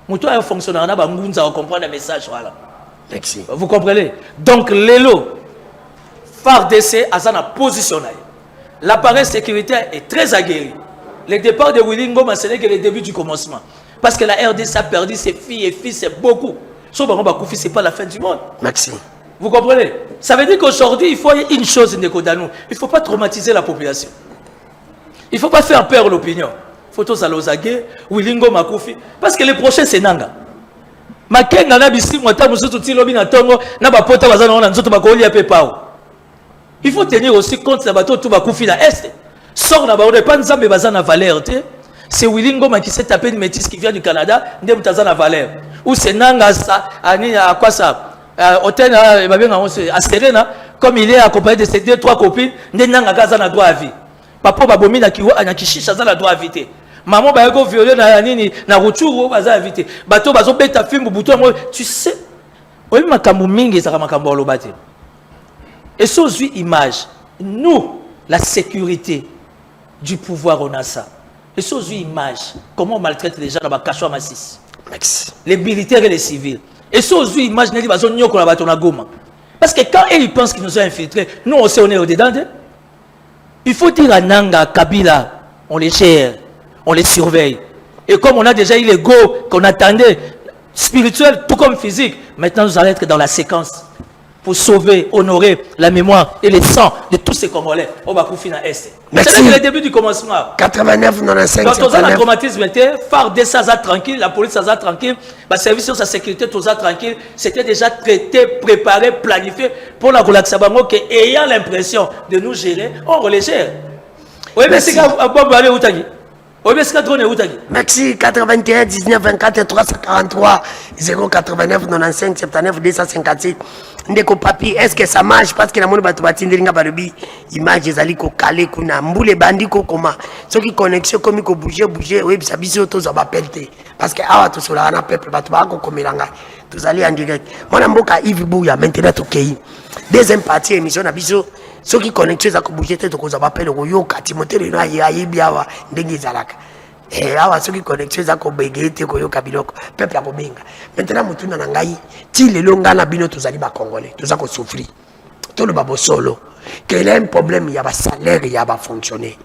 Moutou a un fonctionnaire, on a Ngunza, on comprend le message. Voilà. Merci. Vous comprenez? Donc, l'élo, FARDC, a sa position. L'appareil sécuritaire est très aguerri. Le départ de Willingoma, ce n'est que le début du commencement. Parce que la RDC a perdu ses filles et fils, c'est beaucoup. Sauf que ce n'est pas la fin du monde. Merci. Vous comprenez? Ça veut dire qu'aujourd'hui, il faut une chose, il ne faut pas traumatiser la population. Il ne faut pas faire peur à l'opinion. Il faut tous aller aux aguets, Willingoma Koufi. Parce que le prochain, c'est Nanga. Makenga na bisi mwata musutu tilobi na tongo na bapota bazana na nzoto bakoli ya pepao. Il faut tenir aussi compte na bato tout bakufi na est. Sort na baode pas nzambe bazana valeur te. C'est Willingoma qui s'est tapé une métisse qui vient du Canada, ndem tazana valeur. Ou c'est Nanga ça ani à quoi ça? hôtel à Serena, comme il est accompagné de ses 2-3 copines, Nenanga Gaza n'a droit à vie. Papa Babomi n'a Kishisha n'a droit à vie. Maman Bago violé na nini na Rutshuru baza à vie. Bato bazo beta film bouton tu sais. Oui makambo mingi ça makambo lobate. Et sous image, nous la sécurité du pouvoir on a ça. Et sous image, comment on maltraite les gens dans Bakashwa Massis. Les militaires et les civils. Et si on imagine les bazons nyoko la bateau na Goma. Parce que quand ils pensent qu'ils nous ont infiltrés, nous on sait on est au-dedans d'eux. Il faut dire à Nanga, Kabila, on les gère, on les surveille. Et comme on a déjà eu l'ego qu'on attendait, spirituel tout comme physique, maintenant nous allons être dans la séquence pour sauver, honorer la mémoire et le sang de tous ces Congolais. On va couper dans l'Est. C'est le début du commencement. 89, 95, quand on a le traumatisme, phare des Saza tranquille, la police Saza tranquille, le service sur sa sécurité, tout ça tranquille, c'était déjà traité, préparé, planifié pour la relaxation. Ayant l'impression de nous gérer, on les gère. Oui, mais c'est Merci 81 19 24 343 089 95 79 257. Ndeko papi, est-ce que ça marche? Parce que la monde batu batindiringa barubi image ezali ko kale kuna mbule bandiko koma soki connexion komi ko bouger oui bisa biso to za bapelte parce que awa to sola na peuple batu ba ko komelanga tozali en direct mona mboka Yves Bouya maintenant to kei deuxième partie émission na biso soki connexion za ko bouger te to ko za bapele ko yoka Timothée na ya yebi awa ndenge zalaka awa soki connexion za ko begete ko yoka biloko peuple ko benga maintenant mutuna na ngai ti lelo ngana bino tozali ba congolais toza ko souffrir to le babo solo que il y a un problème il y a ba salaire il y a ba fonctionner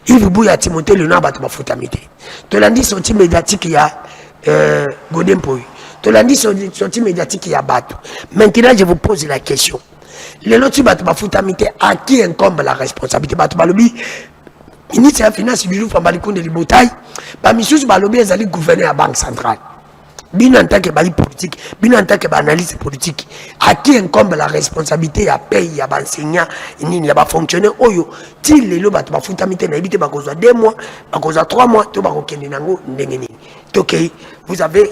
Yves Bouya Timothée le na ba to ba futamite to landi sorti médiatique il y a Godempo to landi sorti médiatique il y a bato maintenant je vous pose la question les lotis ba to ba futamite à qui incombe la responsabilité ba to ba lobi ministre de la finance du Famba Likonde Libotaï, ba misusu ba lobby ezali gouverneur à banque centrale. Bien en tant que bali politique, bien en tant que analyste politique, à qui incombe la responsabilité à payer à enseignant, il y a ba fonctionnaire oyo, ti lelo ba to ba futamite na ebité ba kozwa 2 mois, ba kozwa 3 mois, to ba kokende nango ndenge nini. OK, vous avez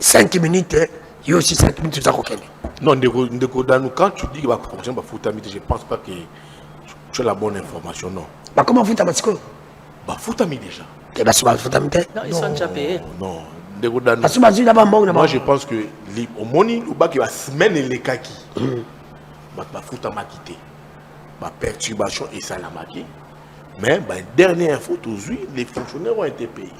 5 minutes, il y a aussi 5 minutes za kokende. Non, ndeko Danou, quand tu dis que ba fonctionner ba futamite, je pense pas que tu as la bonne information, non. Bah comment vous t'amasco? Bah foutami déjà. Et bah souvent futamite. Non, ils sont déjà payés. Non, ndeko Danou. Moi je pense que au moni ou ba qui va semaine les kaki. Bah futama quitté. Bah perturbation et ça la maquille. Mais bah dernière info aujourd'hui, les fonctionnaires ont été payés.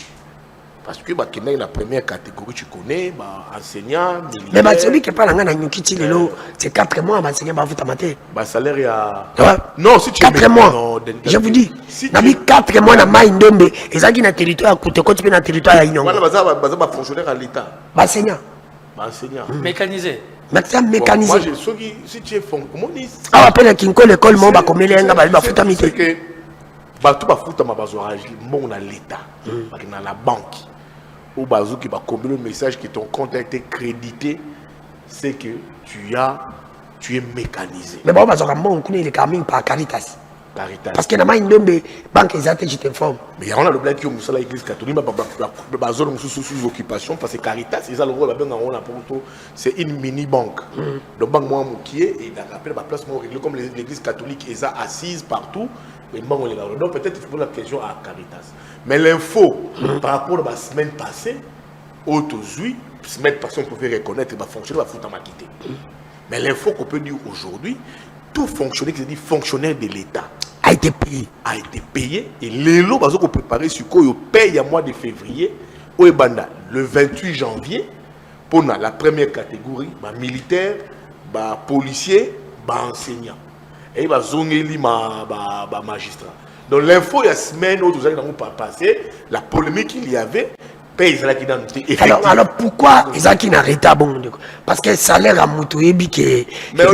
Parce que bah qui est la première catégorie tu connais, bah enseignant, militaire. Mais bah celui qui parle en nyukiti lelo, c'est 4 mois bah enseignant bah futamate. Bah salaire il y a non, si tu 4 mois. Non, je vous dis, si na 4 mois na mai ndombe, ezaki na territoire côté côté na territoire ya Inongo. Voilà bah fonctionnaire à l'état. Bah enseignant. Bah enseignant. Mécanisé. Maintenant mécanisé. Moi je si tu es comment dit ah appelle kinko l'école mo ba komelenga ba futamite. Que bah tout ba futama bazorage mon à l'état. Dans la banque. Ou bazou qui va combiner le message que ton compte a été crédité, c'est que tu es mécanisé. Mais bon, on connaît les caminons par Caritas. Caritas. Parce que dans une banque, je t'informe. Mais on a le blanc qui est l'église catholique, mais zone sous occupation, parce que Caritas, c'est une mini-banque. Donc, banque moi qui est, et d'après la place, comme l'église catholique est assise partout, mais bon, donc peut-être il faut poser la question à Caritas. Mais l'info, par rapport à la semaine passée, aujourd'hui, semaine passée, on pouvait reconnaître que fonctionnaire va foutre en quitté. Mais l'info qu'on peut dire aujourd'hui, tout fonctionnaire qui se dit fonctionnaire de l'État a été payé. A été payé. Et les lots qu'on préparé sur quoi ils payent au mois de février, le 28 janvier, pour la première catégorie, militaire, policier, enseignant. Et il va zoner magistrat. Donc l'info, il y a semaine où vous allez passer, la polémique qu'il y avait, paye qui dans alors pourquoi ils ont qui n'arrêtent pas bon? Parce que le salaire à Moutouébi qui mais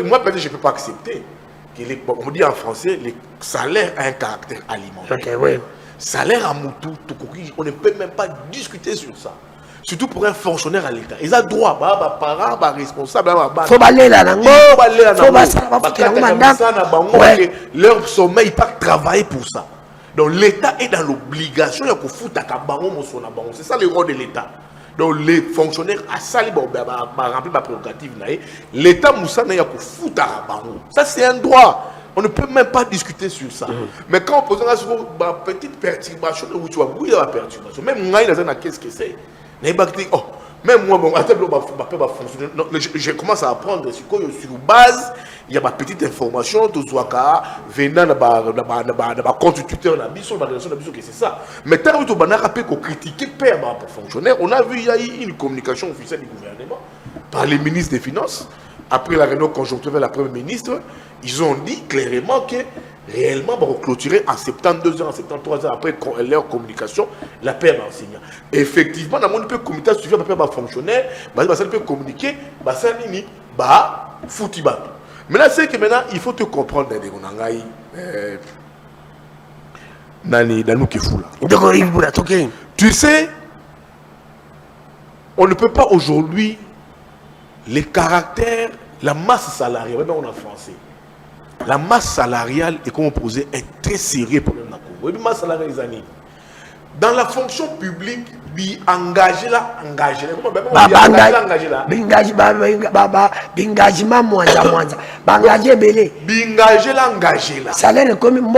moi peut-être je ne peux pas accepter. On dit en français, le salaire a un caractère alimentaire. Okay, oui. Salaire à Moutou, on ne peut même pas discuter sur ça. Surtout pour un fonctionnaire à l'État. Ils ont droit, parents, responsables, faut aller là, leur sommeil, ils peuvent travailler pour ça. Donc l'État est dans l'obligation de foutre à Kabango. C'est ça le rôle de l'État. Donc les fonctionnaires à sali remplir ma prérogative. L'État Moussa n'a pas foutre à Bango. Ça c'est un droit. On ne peut même pas discuter sur ça. Mais quand on pose une petite perturbation, où tu vois, oui, il y a une perturbation. Même moi, qu'est-ce que c'est? Même moi, je commence à apprendre sur base, il y a ma petite information, tout soit venant de ma constituteur, que c'est ça. Mais tant que tu as critiqué père pour fonctionnaire, on a vu il y a eu une communication officielle du gouvernement par les ministres des Finances. Après la réunion conjoncturelle avec la Première ministre, ils ont dit clairement que réellement, on va clôturer en 72 heures, en 73 heures après leur communication, la paix enseignant. Effectivement, dans le monde peut communiquer, suffit de faire fonctionnaire, ça peut communiquer, ça nini, fouti bateau. Maintenant, c'est que maintenant, il faut te comprendre, tu sais, on ne peut pas aujourd'hui les caractères, la masse salariale, même en français. La masse salariale est comme posé un très sérieux problème dans le Congo. La masse salariale, dans la fonction publique, engagé là. Salaire comme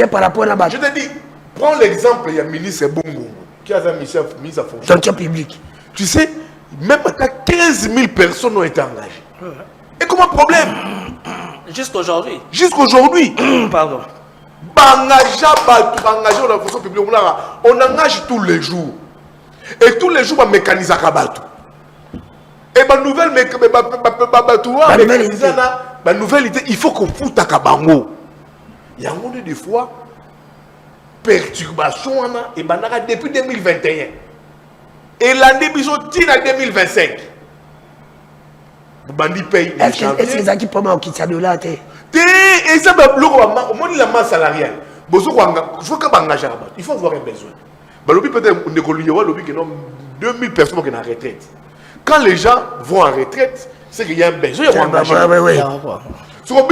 par rapport à. Je te dis, prends l'exemple, il y a ministre Bongo qui a mis sa fonction publique. Tu sais, même à 15 000 personnes ont été engagées. Et comment problème? Jusqu'aujourd'hui. Jusqu'aujourd'hui. Pardon. Engagé dans la fonction publique, on engage tous les jours. Et tous les jours, on mécanise à Kabatou. Et ma nouvelle idée, il faut qu'on foute à Kabango. Il y a des fois, perturbation et depuis 2021. Et l'année bisotine à 2025. Bandi paye. Est-ce que ça qui peut m'occuper de là? Et ça, au moins la masse salariale. Il faut avoir un besoin. Peut-être que 2000 personnes qui sont en retraite. Quand les gens vont en retraite, c'est qu'il y a un besoin. Il y a un besoin. Si on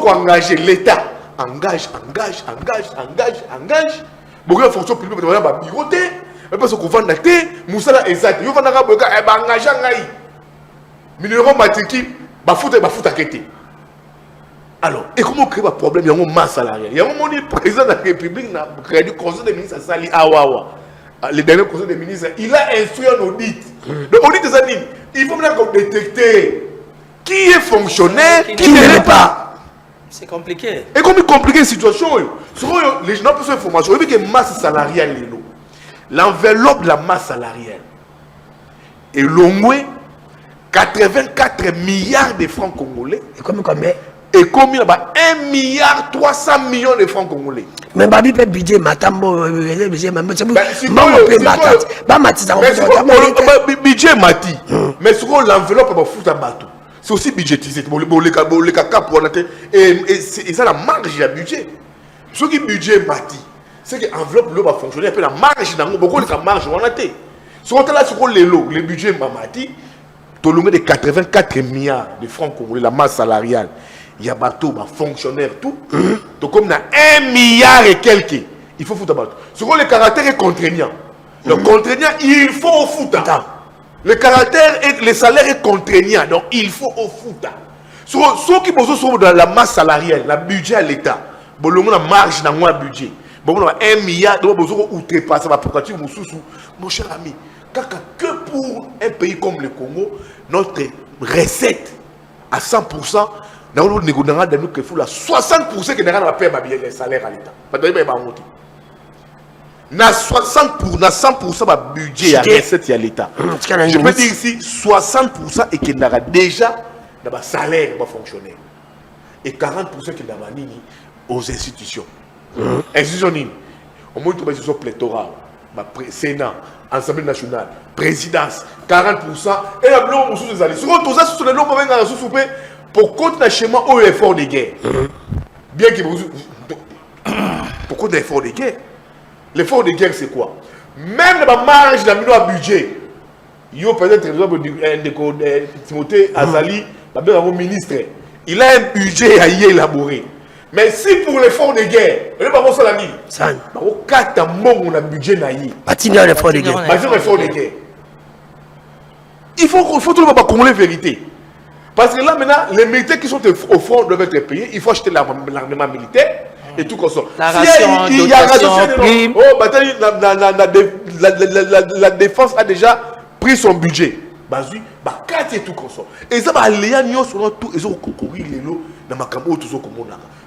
engage l'État, engage. Beaucoup de fonctions publiques vont bigoter. Parce qu'on va n'acheter, Moussala exact. Il va engager un gaï. Minéraux matricule, foutre à quitter. Alors, et comment créer un problème? Il y a un masse salariale. Il y a un président de la République qui a créé le conseil des ministres à Sali Awawa. Le dernier conseil des ministres, il a instruit un audit. L'audit des années, il faut maintenant détecter qui est fonctionnaire, qui ne l'est pas. C'est compliqué. Et comment compliquer la situation? Les gens ont besoin d'informations. Il y a une masse salariale. L'enveloppe de la masse salariale est l'ongoué 84 milliards de francs congolais. Et combien? Et combien là-bas 1 milliard 300 millions de francs congolais. Mais Babi peut budget matambo budget mati. Mais sur l'enveloppe va foutre en bateau. C'est aussi budgétisé. Et ça la marge du budget. Ce qui budget mati, c'est que l'enveloppe va fonctionner. La marge dans beaucoup de marge on a été. Sur le budget mati, tout le monde de 84 milliards de francs congolais, la masse salariale. Il y a bateau, fonctionnaire, tout. Donc, comme il y a 1 milliard et quelques, il faut foutre bateau. Sur le caractère est contraignant. Le contraignant, il faut au foutre. Le caractère et le salaire est contraignant. Donc, il faut au foutre. Sur ceux qui sont dans la masse salariale, le budget à l'État, bon, le monde a marge dans le budget. Bon, on a 1 milliard, donc, on a outrepassé la prérogative. Mon cher ami, que pour un pays comme le Congo, notre recette à 100%, nous avons 60% qui n'a pas payé les salaires à l'État. Na 100% de budget à recette à l'État. Je peux dire ici 60% et qui n'a déjà dans salaire de fonctionnaire. Et 40% qui n'a pas aux institutions. Institutions nini. Au moins tout institution pléthorale. Sénat, Assemblée nationale, présidence, 40%. Et la blanc sous les alliés. Sur tout ça, sur les lots, on va souper. Pour continuer chez moi au effort de guerre. Bien que pourquoi l'effort de guerre? L'effort de guerre c'est quoi? Même dans la marge d'un budget, il y a peut-être Timothée Azali, le ministre, il a un budget à y élaborer. Mais si pour l'effort de guerre, il n'y a pas de salami. Il y a un budget à y. Il y a un effort de guerre. Il faut tout le monde congolais vérité. Parce que là, maintenant, les militaires qui sont au front doivent être payés. Il faut acheter l'armement militaire et tout comme ça. La ration, il y a prime. Oh, la défense a déjà pris son budget. Bazui, bah, 4 et tout comme ça. Et ça, bah, les gens sont tout, ils ont concouru les lots dans ma caméra, tout ça comme on.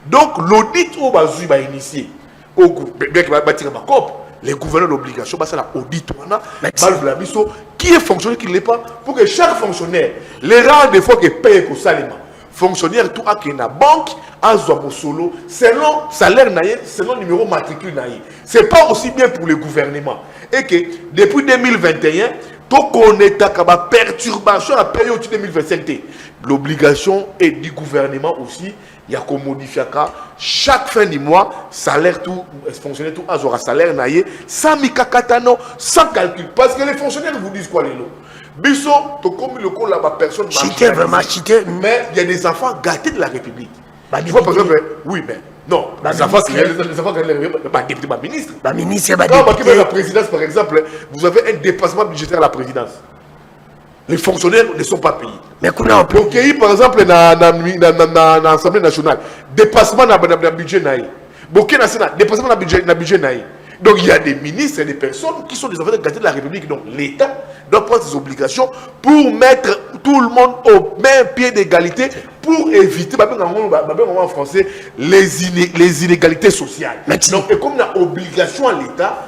Donc, l'audit au Bazui va initier. Au bien qu'il va bâtir ma cop. Les gouverneurs d'obligation, c'est l'audit qui est fonctionnaire, qui ne l'est pas, pour que chaque fonctionnaire, les rangs des fois qu'il paye au salaire, fonctionnaire tout à qui est la banque, à solo, selon salaire, selon numéro matricule. Ce n'est pas aussi bien pour le gouvernement. Et que depuis 2021, tout qu'on est à la perturbation à la période 2025, l'obligation est du gouvernement aussi. Il y a qu'on modifie chaque fin du mois, salaire tout, fonctionnaire tout, azora salaire naïe, sans mikakatano, sans calcul. Parce que les fonctionnaires vous disent quoi les lots? Bisso, to comme le coup là-bas, personne ne chité, vraiment chité. Mais il y a des enfants gâtés de la République. Tu vois par exemple, oui, mais non, les enfants qui député, ministre. Ministre, quand la présidence par exemple, vous avez un dépassement budgétaire à la présidence. Les fonctionnaires ne sont pas payés. Mais comment on peut payer par exemple dans l'Assemblée nationale, dépassement dans le budget naï. Burkina National, dépassement dans le budget naï. Donc il y a des ministres et des personnes qui sont des enfants de la République. Donc l'État doit prendre ses obligations pour mettre tout le monde au même pied d'égalité pour éviter, en français, les inégalités sociales. Merci. Donc et comme il y a obligation à l'État,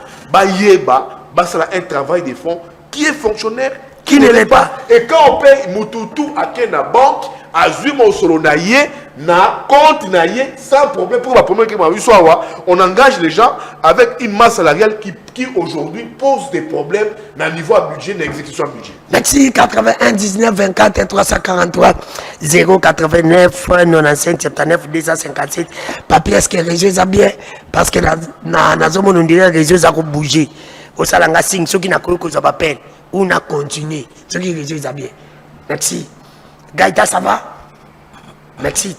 c'est un travail de fonds qui est fonctionnaire. Qui ne l'est pas. Et quand on paye Mututu à la banque, à Zuma Solo Naye, na compte Naye, sans problème, pour la première qui m'a vu, on engage les gens avec une masse salariale qui aujourd'hui pose des problèmes dans le niveau budget, dans l'exécution budget. Merci, 81 19 24 343 089 95 79 257. Papier, est-ce que les réseaux sont bien? Parce que dans zone on dirait les réseaux ont bougé. Au salanga signe, ceux qui n'ont pas peine. On a continué. Ce qui est bien. Merci. Gaïta, ça va? Merci.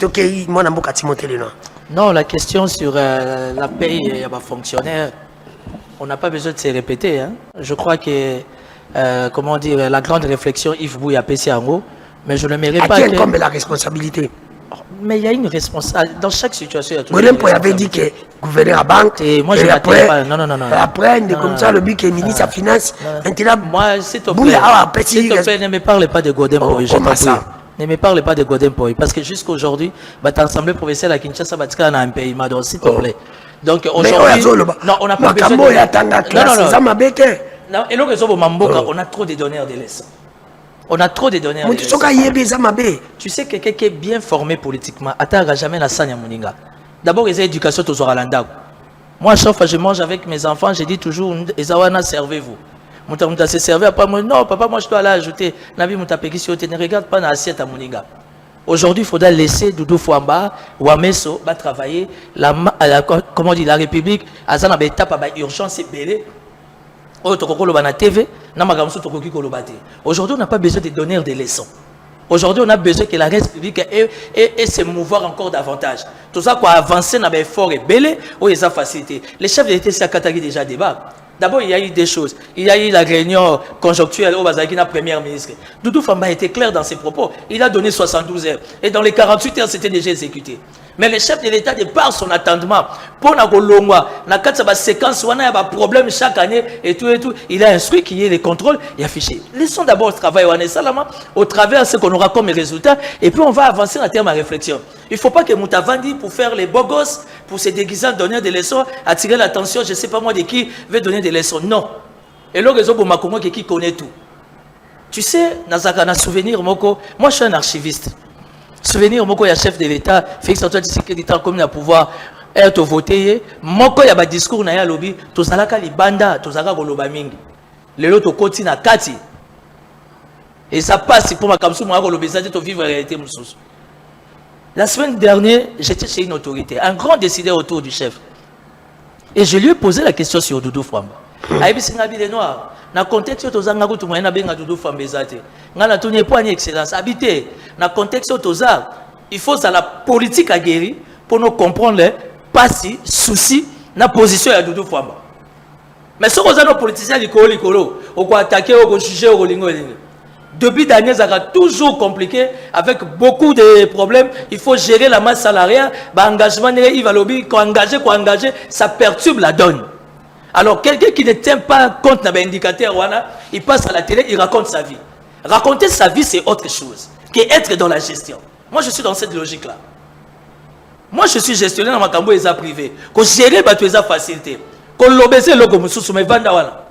Non, la question sur la paye et les fonctionnaires, on n'a pas besoin de se répéter. Hein. Je crois que, comment dire, la grande réflexion, Yves Bouy a passé en haut, mais je ne mérite pas. À qui incombe la responsabilité? Mais il y a une responsabilité. Dans chaque situation, il y a toujours une responsabilité. Vous avez dit que le gouverneur à banque. Et moi, je n'attends pas. Non. Après, comme ça, le but que le ministre à finance. Moi, s'il te plaît, ne me parle pas de Godin Boy. Comment ça? Ne me parle pas de Godin Boy. Parce que jusqu'à aujourd'hui, l'Assemblée provinciale à Kinshasa va être un pays. S'il te plaît. Donc aujourd'hui. Non, on n'a pas besoin de. Non, et donc, on a trop de donneurs de leçons. On a trop de donneurs. Tu sais que quelqu'un qui est bien formé politiquement, attends jamais la Sanya Moninga. D'abord, ils ont l'éducation tous au Rwanda. Moi, chaque fois que je mange avec mes enfants, je dis toujours, Ezawana, servez-vous. Mouta se servez après moi. Non, papa, moi je dois aller ajouter. Nabi Mouta Pekisi, ne regarde pas dans l'assiette à Moninga. Aujourd'hui, il faudra laisser Doudou Fouamba, Wameso, travailler. Comment on dit, la République, Azana, étape à urgence et belé. Aujourd'hui, on n'a pas besoin de donner des leçons. Aujourd'hui, on a besoin que la République et se mouvoir encore davantage. Tout ça, quoi, avancer dans l'effort et belé, ou les facilité. Les chefs de l'État, c'est à Katari déjà débat. D'abord, il y a eu des choses. Il y a eu la réunion conjoncturelle au Bazakina Premier ministre. Doudou Famba était clair dans ses propos. Il a donné 72 heures. Et dans les 48 heures, c'était déjà exécuté. Mais le chef de l'État, de par son attendement, pour la séquence, on a un problème chaque année et tout, il a instruit qu'il y ait les contrôles et affiché. Laissons d'abord le travail au travers de ce qu'on aura comme résultat, et puis on va avancer en termes de réflexion. Il ne faut pas que Moutavandi, pour faire les beaux gosses, pour se déguiser, donner des leçons, attirer l'attention, je ne sais pas moi de qui veut donner des leçons. Non. Et le réseau pour Makongo qui connaît tout. Tu sais, dans un souvenir, moi je suis un archiviste. Souvenir, moi, il y a chef de l'État, Félix Antoine Tshisekedi, comme il a pouvoir être voté. Moi, il y a un discours, il y a un lobby, tout ça, il y a banda, tout ça, il y a mingi. Les autres, côté, na kati. Et ça passe pour ma kamsou, moi, le besoin de vivre la réalité. La semaine dernière, j'étais chez une autorité, un grand décideur autour du chef. Et je lui ai posé la question sur Doudou Fouamba. Aïbi Singabi les Noirs. Dans le contexte où tu as moyen de Doudou Fouamba, tu n'as pas excellence. Habité. Dans le contexte où il faut la politique à guérir pour nous comprendre les passi, soucis, la position de Doudou Fouamba. Mais si vous avez nos politiciens, on peut attaquer, on peut juger, on peut Depuis dernier, ça sera toujours compliqué avec beaucoup de problèmes. Il faut gérer la masse salariale. Engagement, il va lobby, engager, ça perturbe la donne. Alors, quelqu'un qui ne tient pas compte d'un indicateur, il passe à la télé, il raconte sa vie. Raconter sa vie, c'est autre chose qu'être dans la gestion. Moi, je suis dans cette logique-là. Moi, je suis gestionnaire dans ma cambo privé. Quand gérer les facilité. Quand l'obéissé le comme sous mes vanda voilà.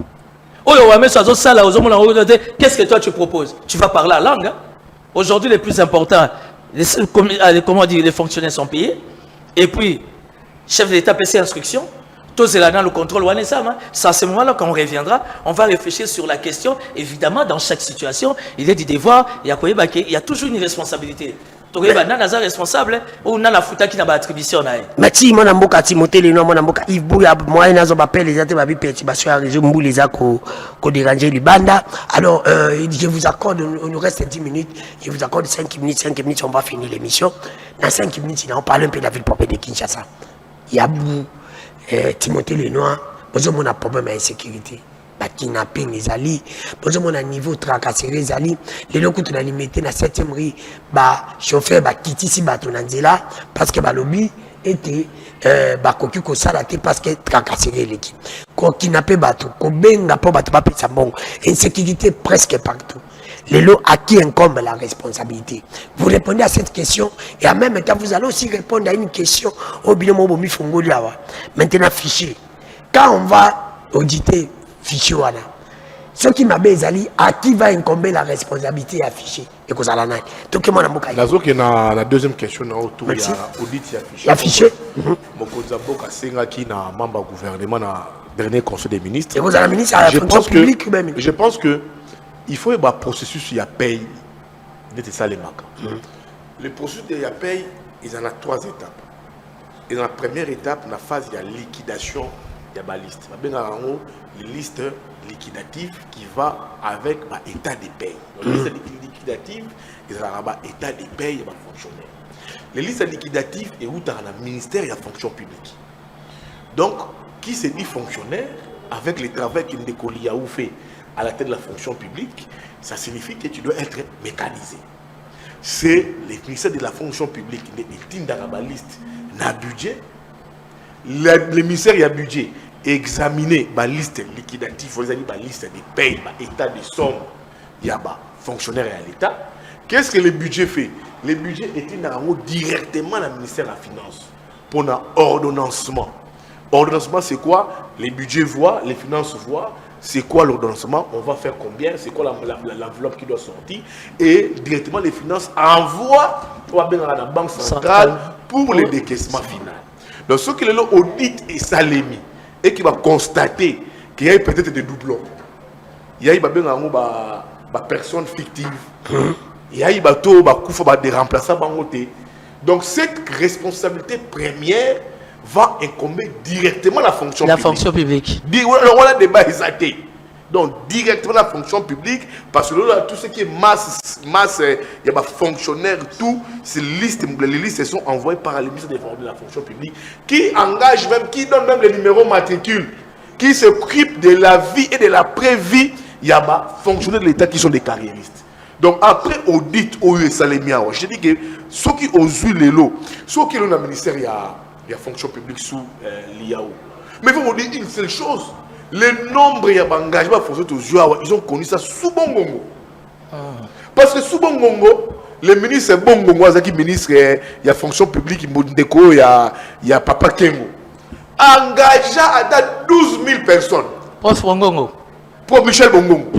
Qu'est-ce que toi tu proposes? Tu vas parler la langue. Hein? Aujourd'hui, le plus important, les fonctionnaires sont payés. Et puis, chef de l'État PC instruction. Tout c'est là dans le contrôle. C'est à ce moment-là qu'on reviendra. On va réfléchir sur la question. Évidemment, dans chaque situation, il y a des devoirs. Il y a toujours une responsabilité. Tu es responsable ou na la futa qui n'a pas attribution na. Mati mon amboka Timothée le nom mon amboka Yves Bouya moi nazo appelle les até babi perturbation à réseau mbou les ko déranger les banda. Alors je vous accorde, il nous reste 10 minutes, je vous accorde 5 minutes on va finir l'émission. Dans 5 minutes on parle un peu de la ville propre de Kinshasa. Il y a Timothée le noir, besoin mon problème d'insécurité. Kidnapping les alliés, besoin mon niveau tracasserie les alliés, les locaux tu l'as limité dans 7e rue, chauffeur quitter si batonanzela parce que lobby était koki ko salate parce que tracasserie l'équipe. Ko kidnapper bateau, ko benga pour bateau pas pesa bon, insécurité presque partout. Les lots à qui incombe la responsabilité. Vous répondez à cette question et en même temps vous allez aussi répondre à une question au bilan bomi fongolia. Maintenant fichier. Quand on va auditer fichier wana. Ce qui m'a bezali à qui va incomber la responsabilité affichée et que ça la n'a. Donc moi la deuxième question autour il y a audit affiché. Mokonza Boka senga qui na membre gouvernement na dernier conseil des ministres. Et vous avez ministre à la fonction publique même. Je pense que il faut un processus il y a paye de ça les marques. Le processus il y a paye, il en a 3 étapes. Et dans la première étape, la phase il y a liquidation. Il y a une liste. Il y a une liste liquidative qui va avec l'état des payes. La liste liquidative, il y a l'état des payes et les fonctionnaires. Les listes liquidatives est où dans le ministère de la fonction publique. Donc, qui se dit fonctionnaire, avec le travail que Ndekoli a fait à la tête de la fonction publique, ça signifie que tu dois être mécanisé. C'est le ministère de la fonction publique qui est dans la liste, dans le budget. Le ministère a budget examiner la liste liquidative, la liste des payes, l'état des sommes, il y a fonctionnaire à l'État. Qu'est-ce que le budget fait? Le budget est directement dans le ministère de la Finance pour un ordonnancement. Ordonnancement, c'est quoi? Les budgets voient, les finances voient. C'est quoi l'ordonnancement? On va faire combien? C'est quoi l'enveloppe qui doit sortir? Et directement, les finances envoient à la banque centrale pour le décaissement final. Donc, ce qui est l'audit et Salemi, et qui va constater qu'il y a peut-être des doublons. Il y a des personnes fictives. Il y a des remplaçants. Donc, cette responsabilité première va incomber directement la fonction publique. La fonction publique. On a des débat exalté. Donc, directement la fonction publique, parce que là, tout ce qui est masse, il y a des fonctionnaires, tout, les listes sont envoyées par le ministre de la fonction publique, qui engage même, qui donne même les numéros matricules, qui s'occupe de la vie et de la pré-vie. Il y a des fonctionnaires de l'État qui sont des carriéristes. Donc, après audit, je dis que ceux qui ont eu les lots, ceux qui ont dans le ministère, il y a fonction publique sous l'IAO. Mais il faut vous dire une seule chose. Le nombre d'engagements ils ont connu ça sous Bongongo. Parce que sous Bongongo, le ministre Bongongo, le ministre, il y a fonction publique, il y a Papa Kengo. Engagea à 12 000 personnes. Pour Bongongo. Pour Michel Bongongo.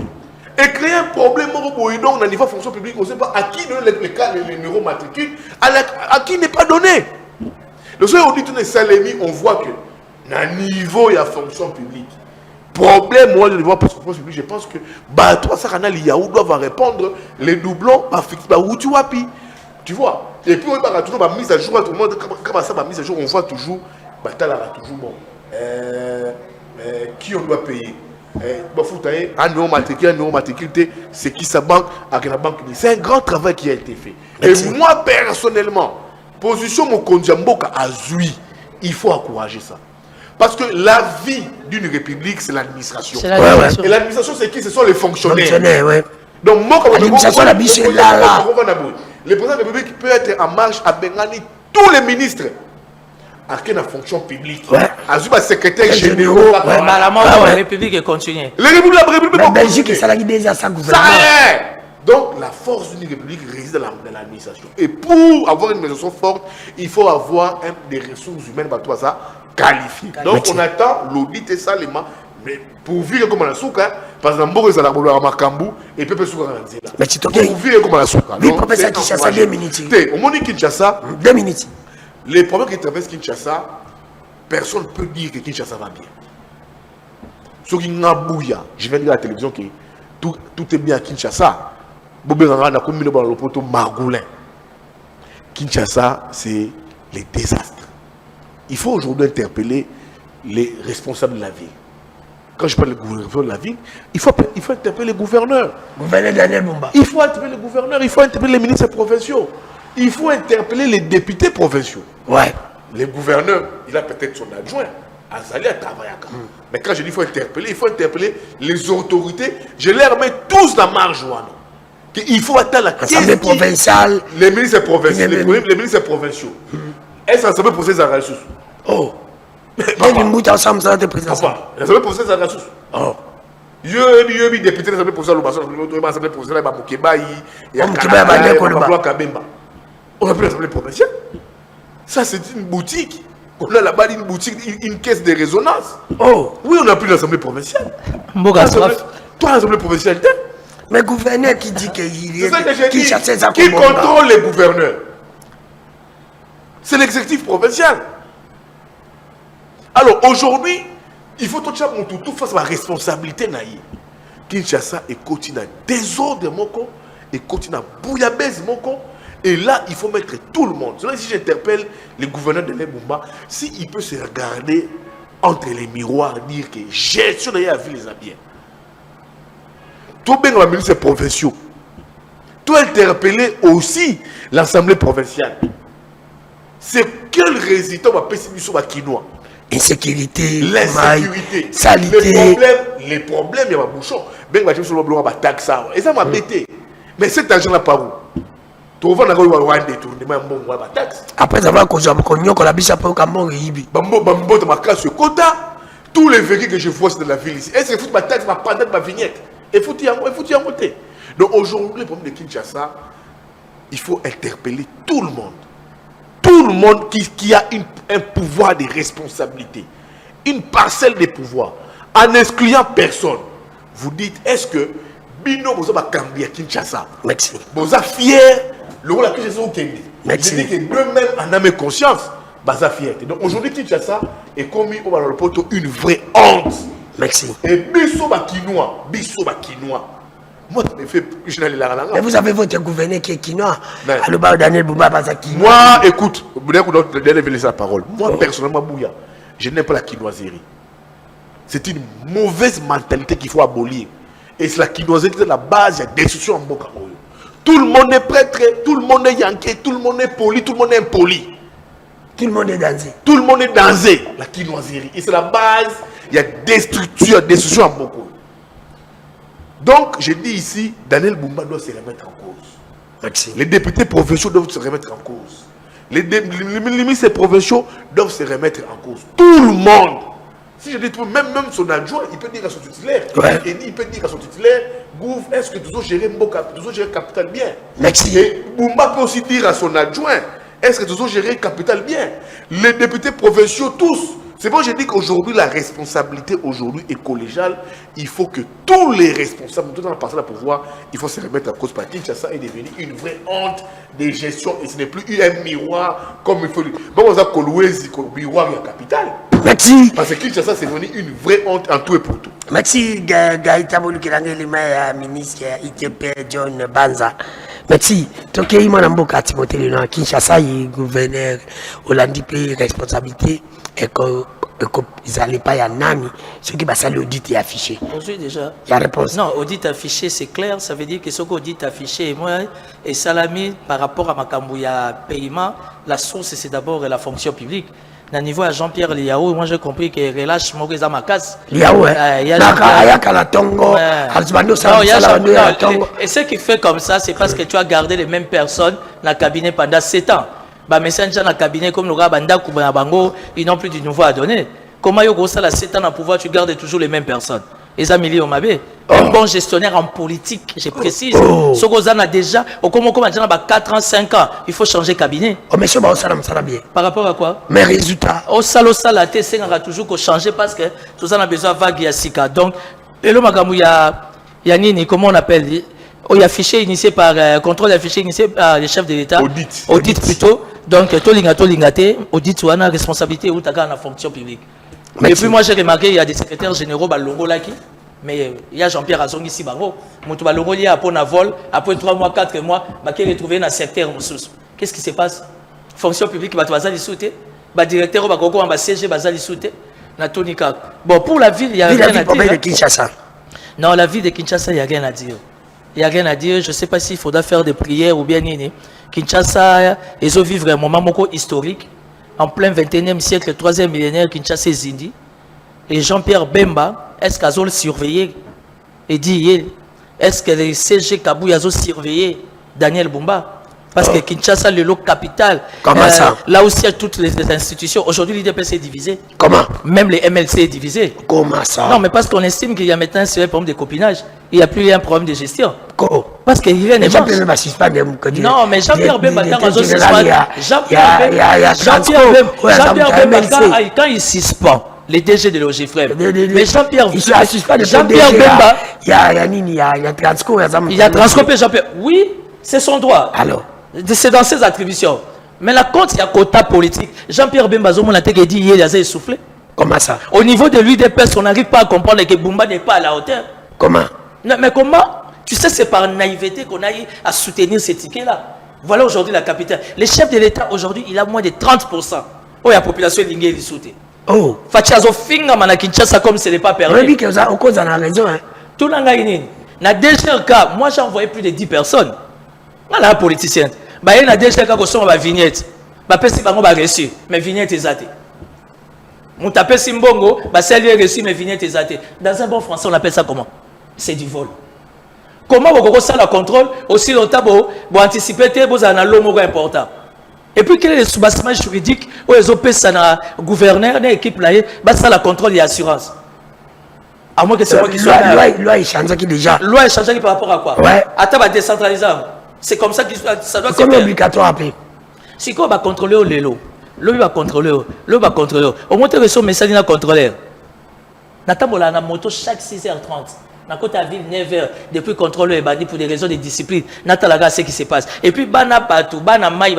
Et créer un problème au niveau de fonction publique, on ne sait pas à qui donner les numéros matricules, à qui n'est pas donné. Le soir, on dit que Salemi, on voit que, à niveau, il y a fonction publique. Problème, moi, je vois pour ce public, je pense que toi, ça, l'IAO doivent répondre les doublons, où tu vois, tu vois. Et puis, on va toujours ma mise à jour, tout le monde, quand ça va mise à jour, on voit toujours, toujours bon. Qui on doit payer? Un numéro matriculé, c'est qui sa banque, avec la banque. C'est un grand travail qui a été fait. Merci. Et moi, personnellement, position mon Kondiamboka a Zui, il faut encourager ça. Parce que la vie d'une république, c'est l'administration. Et l'administration, c'est qui? Ce sont les fonctionnaires. Donc, moi, comme l'administration la biche est là. le président de la République peut être en marche à Bengani, tous les ministres. À quelle fonction publique? À Zuba secrétaire général. Ouais, la République est continuée. La République la Belgique, ça l'a déjà sans gouvernement. Donc, la force d'une république réside dans l'administration. Et pour avoir une administration forte, il faut avoir des ressources humaines pour ça qualifiées. Donc, on attend l'audit et ça, mais pour vivre comme la souka, par exemple, Boris Alabolo à Makambu et Pepe Souka Ranzela. Mais tu pour vivre comme la souka. Oui, professeur Kinshasa, 2 minutes. Au monde Kinshasa, 2 minutes. Les problèmes qui traversent Kinshasa, personne ne peut dire que Kinshasa va bien. Ce qui n'a bouilla, je viens de dire à la télévision que tout est bien à Kinshasa. Kinshasa, c'est les désastres. Il faut aujourd'hui interpeller les responsables de la ville. Quand je parle de gouverneur de la ville, il faut interpeller les gouverneurs. Gouverneur Daniel Bumba. Il faut interpeller les gouverneurs, il faut interpeller les ministres provinciaux. Il faut interpeller les députés provinciaux. Ouais. Les gouverneurs, il a peut-être son adjoint. Azali à Tavayaka. Mais quand je dis il faut interpeller les autorités. Je les remets tous dans la marge. Il faut attendre la Assemblée provinciale. Les ministres provinciaux. Les ministres provinciaux. Est-ce que l'Assemblée provinciale a ressources? Oh. Il y a une boute ensemble, ça va être président. L'Assemblée provinciale a ressources. Oh. Il y a des députés de l'Assemblée provinciale. L'Assemblée provinciale, il y a Kabemba. On a pris l'Assemblée provinciale. Ça, c'est une boutique. On a là-bas une boutique, une caisse de résonance. Oh. Oui, on a pris l'Assemblée provinciale. Toi, l'Assemblée provinciale, mais gouverneur qui dit qu'il y a qui contrôle les gouverneurs? C'est l'exécutif provincial. Alors aujourd'hui, il faut tout face à la responsabilité. Kinshasa est continue à désordre moko et continue à bouillabaisse moko. Et là, il faut mettre tout le monde. Si j'interpelle les gouverneurs de l'Ebumba, s'il peut se regarder entre les miroirs, dire que gestion de la ville les a bien. Tout bien dans les ministres provinciaux. Tout interpeller aussi l'Assemblée provinciale. C'est quel résultat va passer sur la quinoa? Insécurité, l'insécurité, salité. Les problèmes, il y a un bouchon. Ben, va sur le taxe. Et ça m'a bêté. Mais cet argent-là, par où? Après avoir causé qu'on a bis après au Cameroun ribi. Tous les véhicules que je vois c'est de la ville ici. Est-ce que faut ma taxe, ma pandette, ma vignette? Et faut y en monter. Donc aujourd'hui, le problème de Kinshasa, il faut interpeller tout le monde. Tout le monde qui a un pouvoir de responsabilité. Une parcelle de pouvoir. En excluant personne. Vous dites, est-ce que Bino vous a cambié à Kinshasa? Merci. Vous êtes fier. Le rôle que je dis que d'eux-mêmes en âme et conscience, basa fierté. Donc aujourd'hui, Kinshasa est commis au Balopoto une vraie honte. Merci. Et biso bakinois. Moi, mais vous avez votre gouverneur qui est quinois. Le bar Daniel Bumba basa quinois. Moi, écoute, vous devez laisser la parole. Moi, personnellement, Bouya, je n'aime pas la quinoiserie. C'est une mauvaise mentalité qu'il faut abolir. Et c'est la quinoiserie, c'est la base de la destruction en Boka. Tout le monde est prêtre, tout le monde est yanké, tout le monde est poli, tout le monde est impoli. Tout le monde est dansé. Tout le monde est dansé, la quinoiserie. Et c'est la base, il y a destruction en beaucoup. Donc, je dis ici, Daniel Bumba doit se remettre en cause. Merci. Les députés provinciaux doivent se remettre en cause. Les ministres provinciaux doivent se remettre en cause. Tout le monde. Si je dis tout, même son adjoint, il peut dire à son titulaire. Ouais. Il peut dire à son titulaire, Gouv, est-ce que tu as géré capital bien? Merci. Et Bumba peut aussi dire à son adjoint, est-ce que tu as géré capital bien? Les députés provinciaux, tous. C'est bon, je dis qu'aujourd'hui, la responsabilité aujourd'hui est collégiale. Il faut que tous les responsables, tout dans la parcelle à pouvoir, il faut se remettre en cause. Parce que Kinshasa est devenu une vraie honte de gestion et ce n'est plus un miroir comme il faut. Bon, on a Kolwezi, miroir et capital. Merci. Parce que Kinshasa, c'est devenu une vraie honte en tout et pour tout. Merci, Gaïta Boulukirangé, le ministre ITP John Banza. Merci. Donc, il y a un Timothée Léon, Kinshasa, il gouverneur Hollandi, pays responsabilité, et qu'ils n'allaient pas y en nani. Ce qui va s'aller audit et affiché. Aujourd'hui déjà. Il y a réponse. Non, audit affiché, c'est clair. Ça veut dire que ce qu'audit affiché, et moi, et Salami, par rapport à ma cambouilla paiement, la source, c'est d'abord la fonction publique. Na niveau à Jean-Pierre Liao, moi j'ai compris que relâche mon réseau ma casse. Liao, il y a la tongo, et ce qui fait comme ça, c'est parce que tu as gardé les mêmes personnes dans le cabinet pendant 7 ans. Bah, messenger dans le cabinet comme le Rabanda Koubana Bango, ils n'ont plus du nouveau à donner. Comment yo ça la 7 ans dans le pouvoir, tu gardes toujours les mêmes personnes. Et ça, Mili Omabé, un bon gestionnaire en politique, je précise. Ce qu'on a déjà, au comment 4 ans, 5 ans, il faut changer de cabinet. Oh, monsieur, bien. Par rapport à quoi? Mes résultats. Au salo salaté, c'est qu'on a toujours changer parce que tout ça, on a besoin de vague et sika. Donc, et le magamou, il y a Nini, comment on appelle? Il y a fichier initié par, contrôle des fichiers initié par les chefs de l'État. Audit plutôt. Donc, Tolingate, audit ou une responsabilité ou dans la fonction publique. Et puis moi j'ai remarqué il y a des secrétaires généraux Balongo là qui, mais il y a Jean-Pierre Azong ici Bango, mon Balongo lié après un vol, après 3 mois, 4 mois, qui est retrouvé dans le secteur. Qu'est-ce qui se passe? Fonction publique, bah tu vas aller sauter, bah directeur bah Gogo en siège bah aller sauter, na Tonika. Bon pour la ville il y a rien à dire. De Kinshasa. Non, la ville de Kinshasa il y a rien à dire. Il y a rien à dire. Je sais pas s'il faudra faire des prières ou bien nini. Kinshasa ils ont vécu un moment historique. En plein 21e siècle, le 3e millénaire, Kinshasa Zindi, et Jean-Pierre Bemba, est-ce qu'ils ont surveillé? Et dit, est-ce que les CG Kabou ont surveillé Daniel Bumba? Parce que Kinshasa, le lot capital, comment ça? Là aussi, il y a toutes les institutions. Aujourd'hui, l'IDPS est divisé. Comment? Même les MLC est divisé. Comment ça? Non, mais parce qu'on estime qu'il y a maintenant un problème de copinage. Il n'y a plus un problème de gestion. Parce qu'il y a des gens. Non, mais Jean-Pierre Bemba, Jean-Pierre Bemba, quand il suspend les DG de l'OGFREM, mais Jean-Pierre Bemba, il y a Transco et Jean-Pierre. Oui, c'est son droit. Alors, c'est dans ses attributions. Mais la compte, il y a quota politique. Jean-Pierre Bemba, on a dit hier, il a essoufflé. Comment ça? Au niveau de l'UDPS, on n'arrive pas à comprendre que Bumba n'est pas à la hauteur. Comment? Non, mais comment? Tu sais, c'est par naïveté qu'on a eu à soutenir ces tickets-là. Voilà aujourd'hui la capitale. Le chef de l'État, aujourd'hui, il a moins de 30%. Oh, la population est lignée, il soutient. Oh. Fachazo finga mana Kinshasa comme ce n'est pas permis. Oui, que ça, au cause, on a raison. Tout le monde a déjà cas, moi j'ai envoyé plus de 10 personnes. Dans la politicienne. Bah, il y a déjà cas qui sont ma vignette. Bah, personne va reçu. Mais vignette est zatée. Mon tapé Simbongo, bah, c'est lui reçu, mais vignette est zatée. Dans un bon français, on appelle ça comment? C'est du vol. Comment vous avez ça le contrôle aussi longtemps pour anticiper vous avez un lot important. Et puis quel est le soubassement juridique où les OP ça na gouverneur une équipe là ça la contrôle et assurance. À moins que c'est moi qui soit loi il change qui déjà. Loi il change qui par rapport à quoi? Ouais. Attends va décentraliser. C'est comme ça que ça doit se faire. Comme obligatoire après. Si quoi va contrôler au lélo. L'eau va contrôler. L'eau va contrôler. Au moins tu reçois message na contrôleur. Natambola na moto chaque 6h30. Dans la ville 9h, depuis contrôle et bandit pour des raisons de discipline, Natalaga ce qui se passe. Et puis, Bana Patou, Bana Maï,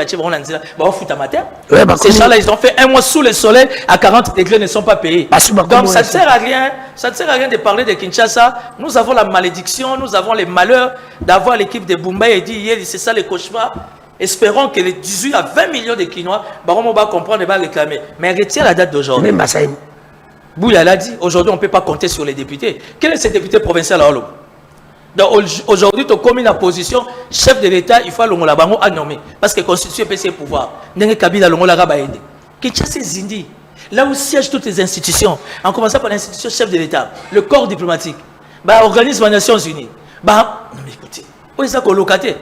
on fout à matin. Ces gens-là, ils ont fait un mois sous le soleil, à 40 degrés, ne sont pas payés. Donc, ça ne sert à rien. Ça ne sert à rien de parler de Kinshasa. Nous avons la malédiction, nous avons les malheurs d'avoir l'équipe de Bumba et dit hier, c'est ça le cauchemar. Espérons que les 18 à 20 millions de Kinois, on va comprendre et va réclamer. Mais retire la date d'aujourd'hui. Même Bassaïm. Bouya l'a dit, aujourd'hui on ne peut pas compter sur les députés. Quel est ce député provincial à Olo? Donc aujourd'hui, tu as commis la position, chef de l'État, il faut l'ongola bango à nommer. Parce que la Constitution peut ses pouvoirs. N'est-ce Kabila l'ongola raba aidé. Kinshasa Zindi, là où siègent toutes les institutions, en commençant par l'institution chef de l'État, le corps diplomatique, organisme des Nations Unies. Non mais écoutez, où est-ce qu'on locataire?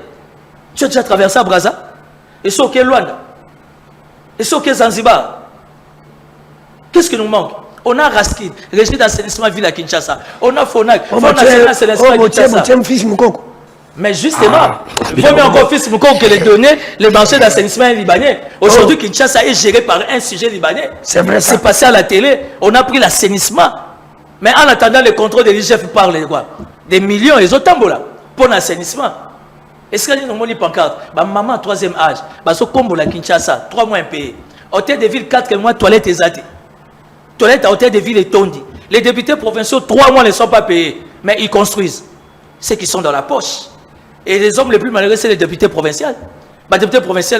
Tu as déjà traversé à Brazza? Et ce qu'est Luanda? Et ce qu'est Zanzibar? Qu'est-ce qui nous manque? On a Raskin, régime d'assainissement ville à Kinshasa. On a Fonac, d'assainissement à Kinshasa. Mais justement, il faut bien encore fils Moukoko que les données, les marchés d'assainissement libanais. Aujourd'hui, Kinshasa est géré par un sujet libanais. C'est vrai. C'est passé à la télé. On a pris l'assainissement. Mais en attendant le contrôle de l'IGF par les quoi? Des millions, ils ont tambola pour l'assainissement. Est-ce qu'il y a une pancarte? Maman, 3e âge. Ce combo la Kinshasa, 3 mois impayés. Hôtel de ville, 4 mois, toilette et zati. Toilette à hôtel de ville est tondi. Les députés provinciaux, 3 mois ne sont pas payés. Mais ils construisent. Ceux qui sont dans la poche. Et les hommes les plus malheureux, c'est les députés provinciaux. Les députés provinciaux,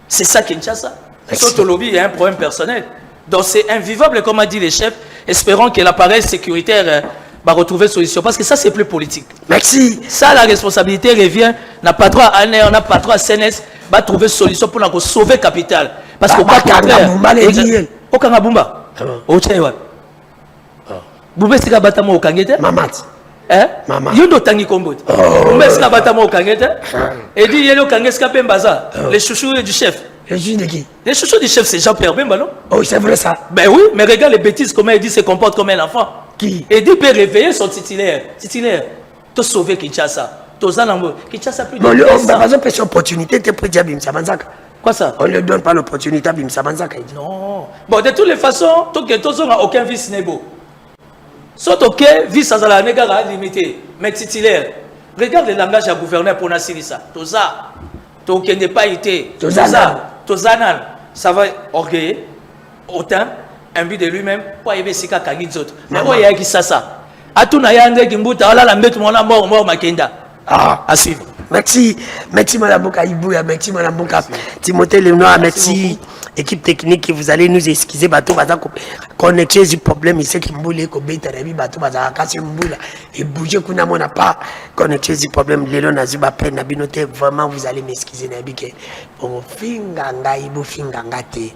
c'est ça Kinshasa. Il y a un problème personnel. Donc c'est invivable, comme a dit les chefs. Espérons que l'appareil sécuritaire va retrouver solution. Parce que ça, c'est plus politique. Merci. Ça, la responsabilité revient. N'a pas droit à ANR, on n'a pas droit à CNS, va trouver solution pour sauver le capital. Parce qu'au cas contraire, au Kangabumba, au Tchaïwan. Boubé, c'est que Batamo au Kangete. Mamat. Hein? Maman. Yondo Tangi Kombo. Boubé, c'est que Batamo au Kangete. Et dit, Yelo Kangeska Pembaza, les chouchous du chef. Les chouchous de qui? Les chouchous du chef, c'est Jean-Pierre Bemba, non? Oh, c'est vrai ça. Ben oui, mais regarde les bêtises, comment il dit se comporte comme un enfant. Qui? Et dit, peut réveiller son titulaire. Titulaire, tu sauver Kinshasa. Kinshasa plus de Bon, 200. on va pas cette opportunité, tu peux dire Bimsa Banzaka. Quoi ça? On ne lui donne pas l'opportunité à Bimsa Banzaka. Non. Bon, de toutes les façons, tant que tu n'as aucun vice nebo. Soit ok, vice à la négara limité, mais titulaire. Regarde le langage à gouverneur pour Nassirissa. Toza, qui n'est pas été. Tozanan, ça va orgueiller, autant, un but de lui-même, pour y avoir Sika Kagizot. Mais il y a qui ça. A tout n'a yandé qui mbouta, là, la mbête, mon amour, mort, Makenda. Ah, à suivre. Merci, merci Madame Boka Ibouya, merci Madame Boka Timothée Lenoir, merci équipe technique, vous allez nous excuser, bateau baza connecter du problème, il sait qu'il mboule ko beta rebi bateau baza kasi mboula et bouger kuna mona pas connecter du problème lelo na zuba peine na binote vraiment vous allez m'excuser na bike bon finga ngai bo finga ngate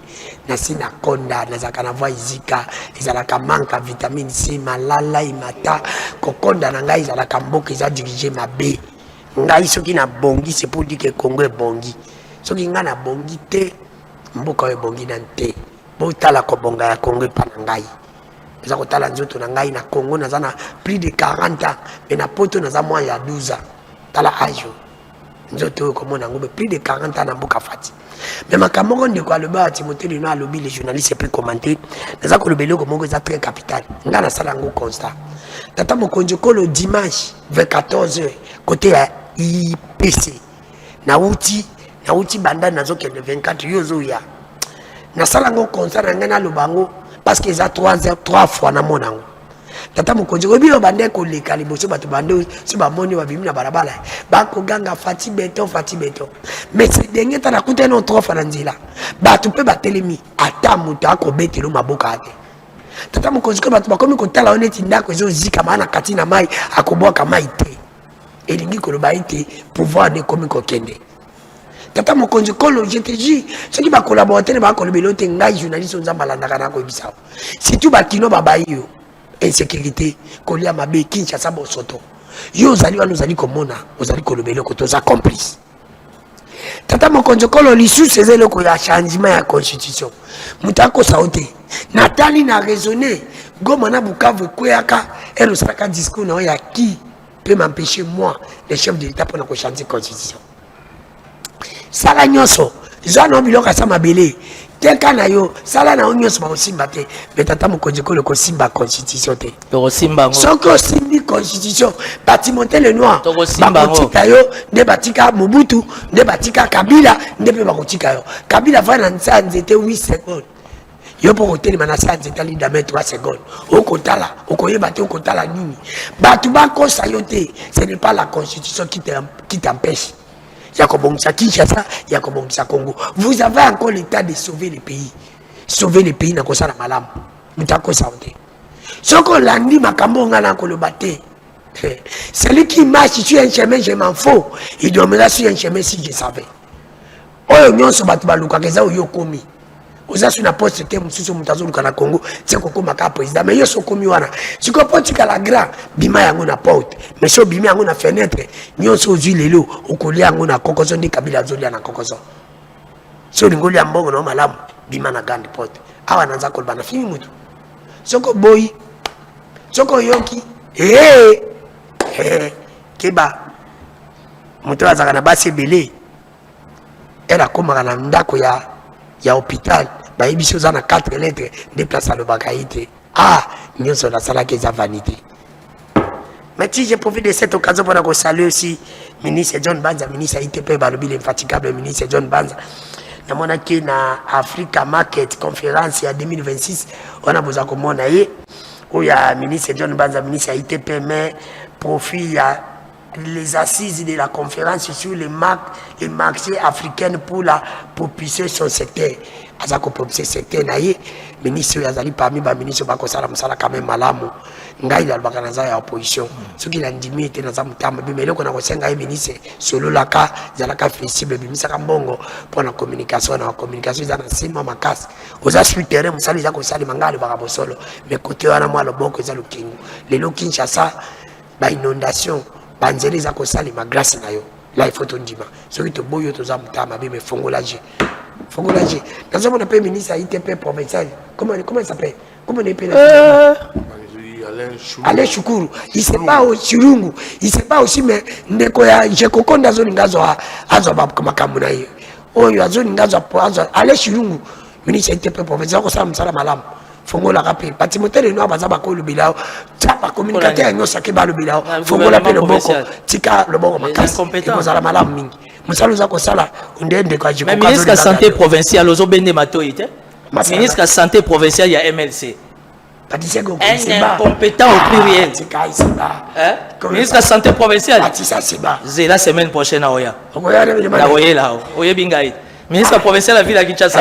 na sina konda na zakana voix izika izalaka manka vitamine C malala imata kokonda na ngai izalaka mboka iza diriger mabe ngai soki na bongi c'est pour dire que Congo est bongi soki nga na bongi te mboka oyo bongi na te botala kobonga ya Congo epa na ngai eza kotala nzoto na ngai na Congo naza na plus de 40 ans mais na poto naza mwa ya 12 ans tala ajo nzoto oyo komona yango plus de 40 ans na mboka fati mais makambo moko ndeko aloba ya Timothée Lenoir alobi les journalistes epe commenter naza koloba eloko moko eza très capital nga nasala yango constat tata mokonzi kolo dimanche vers 14h côté ya IPC nauti banda nazokende 24 yozo ya nasala ngo constat na ngai naloba ngo parce que eza 3 fois na monango tata mokonzi ko bino bande ko leka liboso bato bande si ba moni wa bimina barabara ba ko ganga fati beton mais c'est dernier temps na kuta non 3 fois na nzela bato pe batelemi ata muto akobetelo maboka ate tata mokonzi ko bato bakomi kotala oneti ndako ezo zika maana kati na mai akobwaka mai te elingi koloba ite pouvoir ne komi kokende tata mokonzi kolo je te dis ceux qui va collaborer ba kolobelo te ngai journaliste nzamba landaka na ko bisao si tu bakino babayo insécurité kolia mabe Kinshasa bosoto yo ozali wana ozali komona ozali kolobelo ko toza complice tata mokonzi kolo lisusu eza eloko ya changement ya constitution mutako saote natali na raisonner Goma na Bukavu kweyaka elosalaka discours na ya qui peut m'empêcher moi le chef de l'État pour na ko changer constitution sala nyonso zano biloko sa mabele teka na yo sala na nyonso ba osimba te betata mokonzi kolo ko simba constitution te to simba ngo soko simbi constitution Timothée Lenoir simba ngo bakotika yo nde batika Mobutu nde batika Kabila nde pe bakotika yo Kabila va na nsanze te 8 secondes yo pour hôtel manasa nzeta linda met 3 secondes okotala okoyeba te okotala nini batu bakosa yo te ce n'est pas la constitution qui t'empêche Yakobongisa Kinshasa, Yakobongisa Congo. Vous avez encore l'état de sauver le pays. Sauver le pays, n'a pas ça la malam. Mutako saote. Soko landi makambo ngana kolobate. Celui qui marche sur un chemin, je m'en fous. Il dormira sur un chemin si je savais. Oyo nyonso batu baluka keza oyo komi. Oza sur na poste te mususu mutazo luka na Congo, c'est koko maka président mais yo sokomi wana. Siko politika la grand bima yango na porte, mais so bima yango na fenêtre, nyonso ozwi lelo okolia yango na kokozo ndi Kabila zolia na kokozo. So lingoli ya mbongo na malamu bima na grande porte. Awa nanza kolba na fini mutu. Soko boy. Soko yoki. Keba. Mutu azaka na basi belé. Ela komaka na ndako ya hôpital ba ebiso za na 4 lettres déplace à le bakaïté nyonso la sala que za vanité. Mais si je profite de cette occasion pour saluer aussi ministre John Banza, ministre ITP balobi l'infatigable ministre John Banza na mona ki na Africa Market Conference ya 2026 on a besoin comme on a eu où ya ministre John Banza ministre ITP mais profit ya les assises de la conférence sur les marchés africains pour la propulser son secteur. Azako propulser secteur naïe, ministre Yazali parmi les ministres Bakosala Msala quand même malamu. Ngai la bakanaza ya opposition. Ce qui l'a ndimi était dans un mutama, mais le qu'on a reçu ngai ministre solo laka, zalaka flexible, bimisa kambongo pour la communication, ils ont sima makas. Aux aspects terrain, musali zako sali mangali bakabosolo, mais côté wana moi le boko za lukingu. Les Kinshasa, ba inondation. Banzeli za kosali ma grâce na yo là il faut ton dima celui te boyo to za mutama bi me fongola je dans un appel ministre à ITP provincial comment il s'appelle comment on appelle Alain Choukuru il sait pas au Chirungu il sait pas aussi mais ndeko ya je kokonda zoni ngazo azo ba kama kamuna hiyo oyo azoni ngazo azo Alain Chirungu ministre à ITP provincial ko sala msala malamu fongola rapide patimotel no abaza bakolo bilao tapa communicateur nyo sake ba lo bilao fongola pe le boko tika le boko makasi ko zala malamu mingi musalo za ko sala ndende kwa jiko mais ministre de santé provinciale ozo bende matoite ministre de santé provinciale ya MLC Patisego incompétent au pluriel ministre de santé provinciale Patisa Seba c'est la semaine prochaine à Oya la Oyela Oye Bingai ministre provincial de la ville de Kinshasa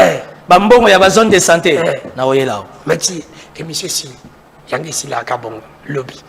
bambongo ya ba zone de santé na Oyela Mati et monsieur si yangi sila kabongo lobby